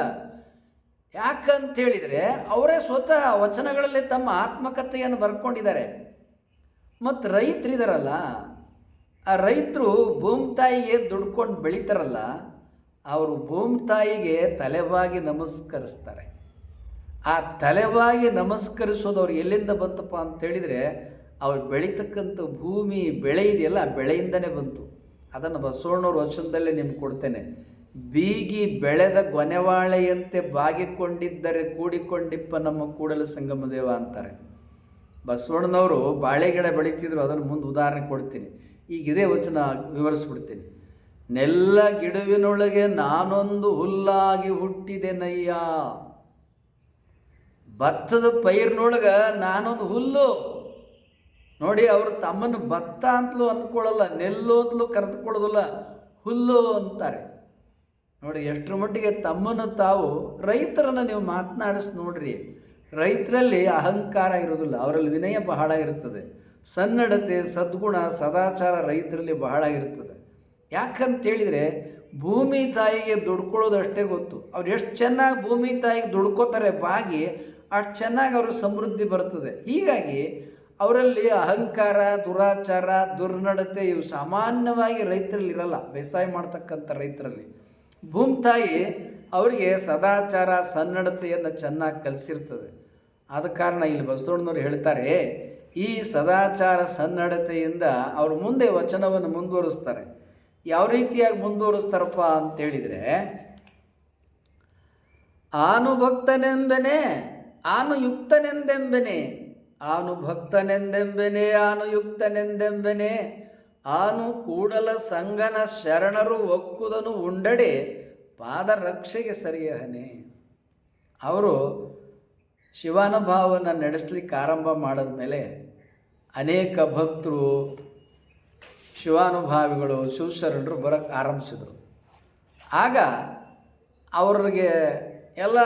ಯಾಕಂತೇಳಿದರೆ ಅವರೇ ಸ್ವತಃ ವಚನಗಳಲ್ಲಿ ತಮ್ಮ ಆತ್ಮಕಥೆಯನ್ನು ಬರ್ಕೊಂಡಿದ್ದಾರೆ. ಮತ್ತು ರೈತರಿದಾರಲ್ಲ, ಆ ರೈತರು ಭೂಮಿ ತಾಯಿಗೆ ದುಡ್ಕೊಂಡು ಬೆಳೀತಾರಲ್ಲ, ಅವರು ಭೂಮಿ ತಾಯಿಗೆ ತಲೆಬಾಗಿ ನಮಸ್ಕರಿಸ್ತಾರೆ. ಆ ತಲೆಬಾಗಿ ನಮಸ್ಕರಿಸೋದು ಅವ್ರು ಎಲ್ಲಿಂದ ಬಂತಪ್ಪ ಅಂತೇಳಿದರೆ, ಅವ್ರು ಬೆಳೀತಕ್ಕಂಥ ಭೂಮಿ ಬೆಳೆ ಇದೆಯಲ್ಲ, ಬೆಳೆಯಿಂದನೇ ಬಂತು. ಅದನ್ನು ಬಸವಣ್ಣವ್ರ ವಚನದಲ್ಲೇ ನಿಮ್ಗೆ ಕೊಡ್ತೇನೆ. ಬೀಗಿ ಬೆಳೆದ ಗೊನೆವಾಳೆಯಂತೆ ಬಾಗಿಕೊಂಡಿದ್ದರೆ ಕೂಡಿಕೊಂಡಿಪ್ಪ ನಮ್ಮ ಕೂಡಲ ಸಂಗಮ ದೇವ ಅಂತಾರೆ. ಬಸವಣ್ಣನವರು ಬಾಳೆ ಗಿಡ ಬೆಳೀತಿದ್ರು, ಅದನ್ನು ಮುಂದೆ ಉದಾಹರಣೆ ಕೊಡ್ತೀನಿ. ಈಗ ಇದೇ ವಚನ ವಿವರಿಸ್ಬಿಡ್ತೀನಿ. ನೆಲ್ಲ ಗಿಡುವಿನೊಳಗೆ ನಾನೊಂದು ಹುಲ್ಲಾಗಿ ಹುಟ್ಟಿದೆನಯ್ಯ, ಭತ್ತದ ಪೈರಿನೊಳಗೆ ನಾನೊಂದು ಹುಲ್ಲು. ನೋಡಿ, ಅವರು ತಮ್ಮನ್ನು ಭತ್ತ ಅಂತಲೂ ಅಂದ್ಕೊಳ್ಳಲ್ಲ, ನೆಲ್ಲು ಅಂತಲೂ ಕರೆದುಕೊಳ್ಳೋದಿಲ್ಲ, ಹುಲ್ಲು ಅಂತಾರೆ. ನೋಡಿ ಎಷ್ಟರ ಮಟ್ಟಿಗೆ ತಮ್ಮನ್ನು ತಾವು. ರೈತರನ್ನು ನೀವು ಮಾತನಾಡಿಸಿ ನೋಡ್ರಿ, ರೈತರಲ್ಲಿ ಅಹಂಕಾರ ಇರೋದಿಲ್ಲ, ಅವರಲ್ಲಿ ವಿನಯ ಬಹಳ ಇರ್ತದೆ. ಸನ್ನಡತೆ, ಸದ್ಗುಣ, ಸದಾಚಾರ ರೈತರಲ್ಲಿ ಬಹಳ ಇರ್ತದೆ. ಯಾಕಂತೇಳಿದರೆ ಭೂಮಿ ತಾಯಿಗೆ ದುಡ್ಕೊಳ್ಳೋದು ಅಷ್ಟೇ ಗೊತ್ತು. ಅವ್ರು ಎಷ್ಟು ಚೆನ್ನಾಗಿ ಭೂಮಿ ತಾಯಿಗೆ ದುಡ್ಕೋತಾರೆ ಬಾಗಿ, ಅಷ್ಟು ಚೆನ್ನಾಗಿ ಅವ್ರ ಸಮೃದ್ಧಿ ಬರ್ತದೆ. ಹೀಗಾಗಿ ಅವರಲ್ಲಿ ಅಹಂಕಾರ, ದುರಾಚಾರ, ದುರ್ನಡತೆ ಇವು ಸಾಮಾನ್ಯವಾಗಿ ರೈತರಲ್ಲಿ ಇರಲ್ಲ. ಬೇಸಾಯ ಮಾಡ್ತಕ್ಕಂಥ ರೈತರಲ್ಲಿ ಭೂಮಿ ತಾಯಿ ಅವರಿಗೆ ಸದಾಚಾರ, ಸನ್ನಡತೆಯನ್ನು ಚೆನ್ನಾಗಿ ಕಲಿಸಿರ್ತದೆ. ಆದ ಕಾರಣ ಇಲ್ಲಿ ಬಸವಣ್ಣನವರು ಹೇಳ್ತಾರೆ, ಈ ಸದಾಚಾರ ಸನ್ನಡತೆಯಿಂದ ಅವರು ಮುಂದೆ ವಚನವನ್ನು ಮುಂದುವರಿಸ್ತಾರೆ. ಯಾವ ರೀತಿಯಾಗಿ ಮುಂದುವರಿಸ್ತಾರಪ್ಪ ಅಂತೇಳಿದರೆ, ಆನು ಭಕ್ತನೆಂಬೆನೆ ಆನು ಯುಕ್ತನೆಂದೆಂಬೆನೆ, ಆನು ಭಕ್ತನೆಂದೆಂಬೆನೆ ಆನು ಯುಕ್ತನೆಂದೆಂಬೆನೆ, ಆನು ಕೂಡಲ ಸಂಗನ ಶರಣರು ಒಕ್ಕುದನು ಉಂಡಡೆ ಪಾದರಕ್ಷೆಗೆ ಸರಿಯಹನೆ. ಅವರು ಶಿವಾನುಭಾವವನ್ನು ನಡೆಸಲಿಕ್ಕೆ ಆರಂಭ ಮಾಡಿದ ಮೇಲೆ ಅನೇಕ ಭಕ್ತರು, ಶಿವಾನುಭಾವಿಗಳು, ಶಿವಶರಣರು ಬರೋಕ್ಕೆ ಆರಂಭಿಸಿದರು. ಆಗ ಅವ್ರಿಗೆ ಎಲ್ಲ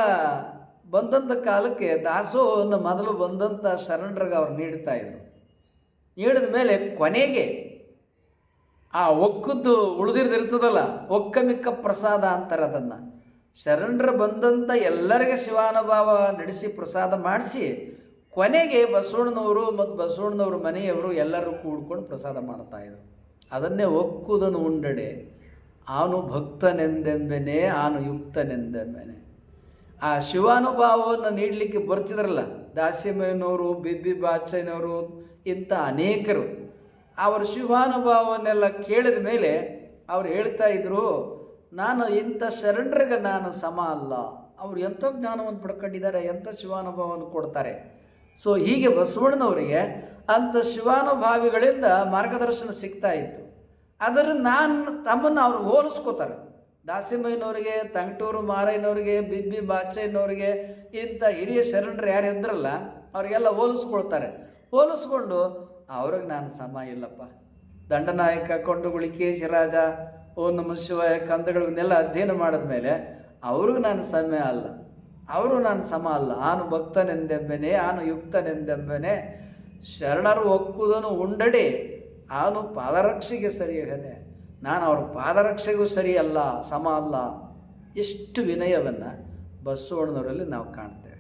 ಬಂದಂಥ ಕಾಲಕ್ಕೆ ದಾಸೋಹವನ್ನು ಮೊದಲು ಬಂದಂಥ ಶರಣರಿಗೆ ಅವ್ರು ನೀಡ್ತಾಯಿದ್ರು. ನೀಡಿದ ಮೇಲೆ ಕೊನೆಗೆ ಆ ಒಕ್ಕದ್ದು ಉಳಿದಿರ್ತದಲ್ಲ, ಒಕ್ಕ ಮಿಕ್ಕ ಪ್ರಸಾದ ಅಂತಾರೆ ಅದನ್ನು. ಶರಣರು ಬಂದಂಥ ಎಲ್ಲರಿಗೆ ಶಿವಾನುಭಾವ ನಡೆಸಿ ಪ್ರಸಾದ ಮಾಡಿಸಿ ಕೊನೆಗೆ ಬಸವಣ್ಣನವರು ಮತ್ತು ಬಸವಣ್ಣನವ್ರ ಮನೆಯವರು ಎಲ್ಲರೂ ಕೂಡ್ಕೊಂಡು ಪ್ರಸಾದ ಮಾಡ್ತಾಯಿದ್ರು. ಅದನ್ನೇ ಒಕ್ಕುದನು ಉಂಡಡೆ ಆನು ಭಕ್ತನೆಂದೆಂಬೆನೆ ಆನು ಯುಕ್ತನೆಂದೆಂಬೆನೆ. ಆ ಶಿವಾನುಭಾವವನ್ನು ನೀಡಲಿಕ್ಕೆ ಬರ್ತಿದ್ರಲ್ಲ, ದಾಸಿಮಯ್ಯನವರು, ಬಿಬ್ಬಿ ಬಾಚಯ್ಯನವರು, ಇಂಥ ಅನೇಕರು ಅವರ ಶಿವಾನುಭಾವವನ್ನೆಲ್ಲ ಕೇಳಿದ ಮೇಲೆ ಅವ್ರು ಹೇಳ್ತಾ ಇದ್ರು, ನಾನು ಇಂಥ ಶರಣರಿಗೆ ನಾನು ಸಮ ಅಲ್ಲ. ಅವರು ಎಂಥ ಜ್ಞಾನವನ್ನು ಪಡ್ಕೊಂಡಿದ್ದಾರೆ, ಎಂಥ ಶಿವಾನುಭವವನ್ನು ಕೊಡ್ತಾರೆ. ಸೊ ಹೀಗೆ ಬಸವಣ್ಣನವರಿಗೆ ಅಂಥ ಶಿವಾನುಭಾವಿಗಳಿಂದ ಮಾರ್ಗದರ್ಶನ ಸಿಗ್ತಾ ಇತ್ತು. ಅದರಿಂದ ತಮ್ಮನ್ನು ಅವರು ಹೋಲಿಸ್ಕೋತಾರೆ. ದಾಸಿಮಯ್ಯನವ್ರಿಗೆ, ತಂಗಟೂರು ಮಾರಯ್ಯನವ್ರಿಗೆ, ಬಿಬ್ಬಿ ಬಾಚಯ್ಯನವ್ರಿಗೆ, ಇಂಥ ಹಿರಿಯ ಶರಣರು ಯಾರು ಇದ್ರಲ್ಲ ಅವರಿಗೆಲ್ಲ ಹೋಲಿಸ್ಕೊಳ್ತಾರೆ. ಹೋಲಿಸ್ಕೊಂಡು ಅವ್ರಿಗೆ ನಾನು ಸಮ ಇಲ್ಲಪ್ಪ. ದಂಡನಾಯಕ, ಕೊಂಡುಗುಳಿ, ಕೇಶಿರಾಜ, ಓಂ ನಮಃ ಶಿವಾಯ ಕಂದಗಳನ್ನೆಲ್ಲ ಅಧ್ಯಯನ ಮಾಡಿದ ಮೇಲೆ ಅವ್ರಿಗೆ ನಾನು ನಾನು ಸಮ ಅಲ್ಲ. ಆನು ಭಕ್ತನೆಂದೆಂಬೆನೆ, ಆನು ಯುಕ್ತನೆಂದೆಂಬೆನೆ, ಶರಣರು ಒಕ್ಕುದನು ಉಂಡಡೆ, ಆನು ಪಾದರಕ್ಷೆಗೆ ಸರಿಯಗನೆ, ನಾನು ಅವ್ರ ಪಾದರಕ್ಷೆಗೂ ಸರಿಯಲ್ಲ, ಸಮ ಅಲ್ಲ. ಎಷ್ಟು ವಿನಯವನ್ನು ಬಸವಣ್ಣನವರಲ್ಲಿ ನಾವು ಕಾಣ್ತೇವೆ.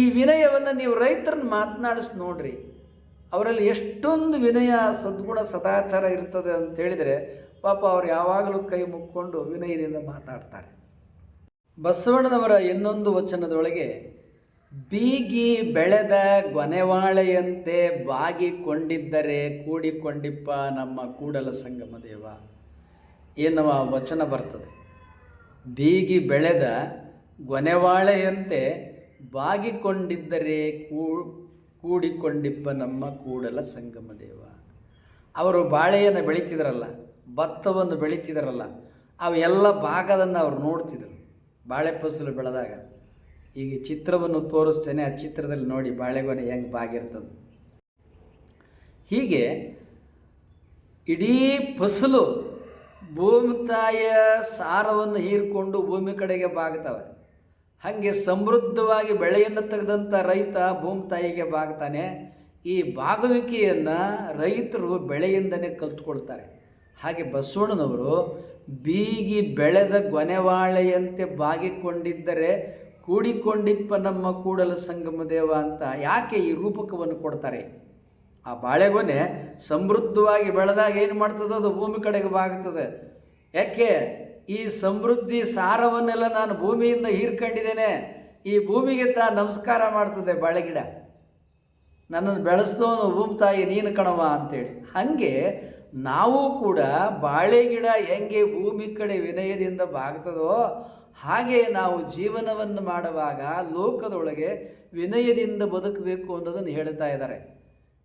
ಈ ವಿನಯವನ್ನು ನೀವು ರೈತರನ್ನ ಮಾತನಾಡಿಸಿ ನೋಡ್ರಿ, ಅವರಲ್ಲಿ ಎಷ್ಟೊಂದು ವಿನಯ, ಸದ್ಗುಣ, ಸದಾಚಾರ ಇರ್ತದೆ ಅಂತ ಹೇಳಿದರೆ ಪಾಪ ಅವ್ರು ಯಾವಾಗಲೂ ಕೈ ಮುಕ್ಕೊಂಡು ವಿನಯದಿಂದ ಮಾತಾಡ್ತಾರೆ. ಬಸವಣ್ಣನವರ ಇನ್ನೊಂದು ವಚನದೊಳಗೆ ಬೀಗಿ ಬೆಳೆದ ಗೊನೆವಾಳೆಯಂತೆ ಬಾಗಿಕೊಂಡಿದ್ದರೆ ಕೂಡಿಕೊಂಡಿಪ್ಪ ನಮ್ಮ ಕೂಡಲ ಸಂಗಮ ದೇವ ಎನ್ನುವ ವಚನ ಬರ್ತದೆ. ಬೀಗಿ ಬೆಳೆದ ಗೊನೆವಾಳೆಯಂತೆ ಬಾಗಿಕೊಂಡಿದ್ದರೆ ಕೂಡಿಕೊಂಡಿಪ್ಪ ನಮ್ಮ ಕೂಡಲ ಸಂಗಮ ದೇವ. ಅವರು ಬಾಳೆಯನ್ನು ಬೆಳೀತಿದ್ರಲ್ಲ, ಭತ್ತವನ್ನು ಬೆಳೀತಿದ್ರಲ್ಲ, ಅವೆಲ್ಲ ಭಾಗದನ್ನು ಅವ್ರು ನೋಡ್ತಿದ್ರು. ಬಾಳೆ ಫಸಲು ಬೆಳೆದಾಗ ಈಗ ಚಿತ್ರವನ್ನು ತೋರಿಸ್ತೇನೆ, ಆ ಚಿತ್ರದಲ್ಲಿ ನೋಡಿ ಬಾಳೆಗೊನೆ ಹೆಂಗೆ ಬಾಗಿರ್ತದೆ. ಹೀಗೆ ಇಡೀ ಫಸಲು ಭೂಮಿ ತಾಯಿಯ ಸಾರವನ್ನು ಹೀರಿಕೊಂಡು ಭೂಮಿ ಕಡೆಗೆ ಬಾಗ್ತವೆ. ಹಾಗೆ ಸಮೃದ್ಧವಾಗಿ ಬೆಳೆಯನ್ನು ತೆಗೆದಂಥ ರೈತ ಭೂಮಿ ತಾಯಿಗೆ ಬಾಗ್ತಾನೆ. ಈ ಬಾಗುವಿಕೆಯನ್ನು ರೈತರು ಬೆಳೆಯಿಂದನೇ ಕಲ್ತ್ಕೊಳ್ತಾರೆ. ಹಾಗೆ ಬಸವಣ್ಣನವರು ಬೀಗಿ ಬೆಳೆದ ಗೊನೆವಾಳೆಯಂತೆ ಬಾಗಿಕೊಂಡಿದ್ದರೆ ಕೂಡಿಕೊಂಡಿಪ್ಪ ನಮ್ಮ ಕೂಡಲ ಸಂಗಮ ದೇವ ಅಂತ ಯಾಕೆ ಈ ರೂಪಕವನ್ನು ಕೊಡ್ತಾರೆ? ಆ ಬಾಳೆಗೊನೆ ಸಮೃದ್ಧವಾಗಿ ಬೆಳೆದಾಗ ಏನು ಮಾಡ್ತದೆ, ಅದು ಭೂಮಿ ಕಡೆಗೆ ಬಾಗ್ತದೆ. ಯಾಕೆ? ಈ ಸಮೃದ್ಧಿ ಸಾರವನ್ನೆಲ್ಲ ನಾನು ಭೂಮಿಯಿಂದ ಹೀರ್ಕೊಂಡಿದ್ದೇನೆ, ಈ ಭೂಮಿಗೆ ನಮಸ್ಕಾರ ಮಾಡ್ತದೆ ಬಾಳೆಗಿಡ. ನನ್ನನ್ನು ಬೆಳೆಸ್ತವನು ಭೂಮಿ ತಾಯಿ ನೀನು ಕಣವ ಅಂತೇಳಿ. ಹಾಗೆ ನಾವು ಕೂಡ ಬಾಳೆ ಗಿಡ ಹೆಂಗೆ ಭೂಮಿ ಕಡೆ ವಿನಯದಿಂದ ಬಾಗ್ತದೋ ಹಾಗೆ ನಾವು ಜೀವನವನ್ನು ಮಾಡುವಾಗ ಲೋಕದೊಳಗೆ ವಿನಯದಿಂದ ಬದುಕಬೇಕು ಅನ್ನೋದನ್ನು ಹೇಳ್ತಾ ಇದ್ದಾರೆ.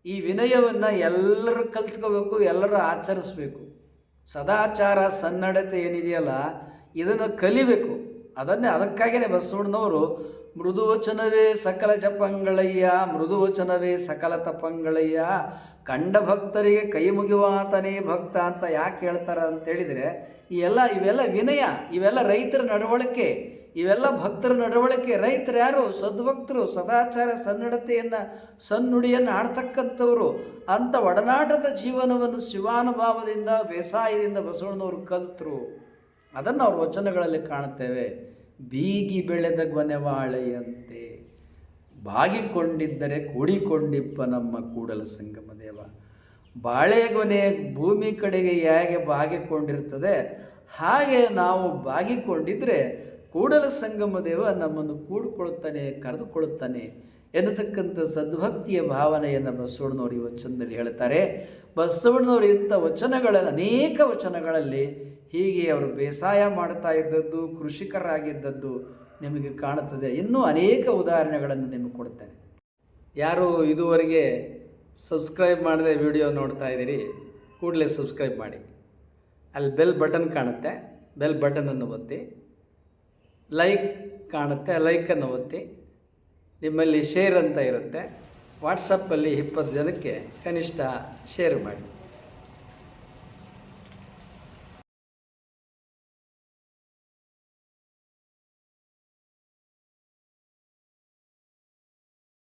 ಈ ವಿನಯವನ್ನು ಎಲ್ಲರೂ ಕಲ್ತ್ಕೋಬೇಕು, ಎಲ್ಲರೂ ಆಚರಿಸ್ಬೇಕು. ಸದಾಚಾರ ಸನ್ನಡತೆ ಏನಿದೆಯಲ್ಲ ಇದನ್ನು ಕಲಿಬೇಕು. ಅದಕ್ಕಾಗಿಯೇ ಬಸವಣ್ಣನವರು ಮೃದುವಚನವೇ ಸಕಲ ಜಪಂಗಳಯ್ಯ, ಮೃದುವಚನವೇ ಸಕಲ ತಪಂಗಳಯ್ಯ, ಕಂಡ ಭಕ್ತರಿಗೆ ಕೈ ಮುಗಿವಾತನೇ ಭಕ್ತ ಅಂತ ಯಾಕೆ ಹೇಳ್ತಾರೆ ಅಂತೇಳಿದರೆ ಇವೆಲ್ಲ ವಿನಯ, ಇವೆಲ್ಲ ರೈತರ ನಡವಳಿಕೆ, ಇವೆಲ್ಲ ಭಕ್ತರ ನಡವಳಿಕೆ. ರೈತರು ಯಾರು? ಸದ್ಭಕ್ತರು, ಸದಾಚಾರ ಸನ್ನಡತೆಯನ್ನು ಸನ್ನುಡಿಯನ್ನು ಆಡ್ತಕ್ಕಂಥವ್ರು. ಅಂಥ ಒಡನಾಟದ ಜೀವನವನ್ನು ಶಿವಾನುಭಾವದಿಂದ ಬೇಸಾಯದಿಂದ ಬಸವಣ್ಣನವರು ಕಲ್ತರು. ಅದನ್ನು ಅವ್ರ ವಚನಗಳಲ್ಲಿ ಕಾಣುತ್ತೇವೆ. ಬೀಗಿ ಬೆಳೆದ ಗೊನೆವಾಳೆಯಂತೆ ಬಾಗಿಕೊಂಡಿದ್ದರೆ ಕೂಡಿಕೊಂಡಿಪ್ಪ ನಮ್ಮ ಕೂಡಲ ಸಂಗಮ ದೇವ. ಬಾಳೆಗೊನೆ ಭೂಮಿ ಕಡೆಗೆ ಹೇಗೆ ಬಾಗಿಕೊಂಡಿರ್ತದೆ ಹಾಗೆ ನಾವು ಬಾಗಿಕೊಂಡಿದ್ದರೆ ಕೂಡಲ ಸಂಗಮ ದೇವ ನಮ್ಮನ್ನು ಕೂಡಿಕೊಳ್ಳುತ್ತಾನೆ, ಕರೆದುಕೊಳ್ಳುತ್ತಾನೆ ಎನ್ನತಕ್ಕಂಥ ಸದ್ಭಕ್ತಿಯ ಭಾವನೆಯನ್ನು ಬಸವಣ್ಣನವರು ಈ ವಚನದಲ್ಲಿ ಹೇಳ್ತಾರೆ. ಬಸವಣ್ಣನವರು ಇಂಥ ಅನೇಕ ವಚನಗಳಲ್ಲಿ ಹೀಗೆ ಅವರು ಬೇಸಾಯ ಮಾಡ್ತಾ ಇದ್ದದ್ದು, ಕೃಷಿಕರಾಗಿದ್ದದ್ದು ನಿಮಗೆ ಕಾಣುತ್ತದೆ. ಇನ್ನೂ ಅನೇಕ ಉದಾಹರಣೆಗಳನ್ನು ನಿಮಗೆ ಕೊಡ್ತೇನೆ. ಯಾರು ಇದುವರೆಗೆ ಸಬ್ಸ್ಕ್ರೈಬ್ ಮಾಡದೆ ವಿಡಿಯೋ ನೋಡ್ತಾ ಇದ್ದೀರಿ, ಕೂಡಲೇ ಸಬ್ಸ್ಕ್ರೈಬ್ ಮಾಡಿ. ಅಲ್ಲಿ ಬೆಲ್ ಬಟನ್ ಕಾಣುತ್ತೆ, ಬೆಲ್ ಬಟನನ್ನು ಒತ್ತಿ. ಲೈಕ್ ಕಾಣುತ್ತೆ, ಲೈಕನ್ನು ಒತ್ತಿ. ನಿಮ್ಮಲ್ಲಿ ಶೇರ್ ಅಂತ ಇರುತ್ತೆ, ವಾಟ್ಸಪ್ಪಲ್ಲಿ 20 ಜನಕ್ಕೆ ಕನಿಷ್ಠ ಶೇರ್ ಮಾಡಿ.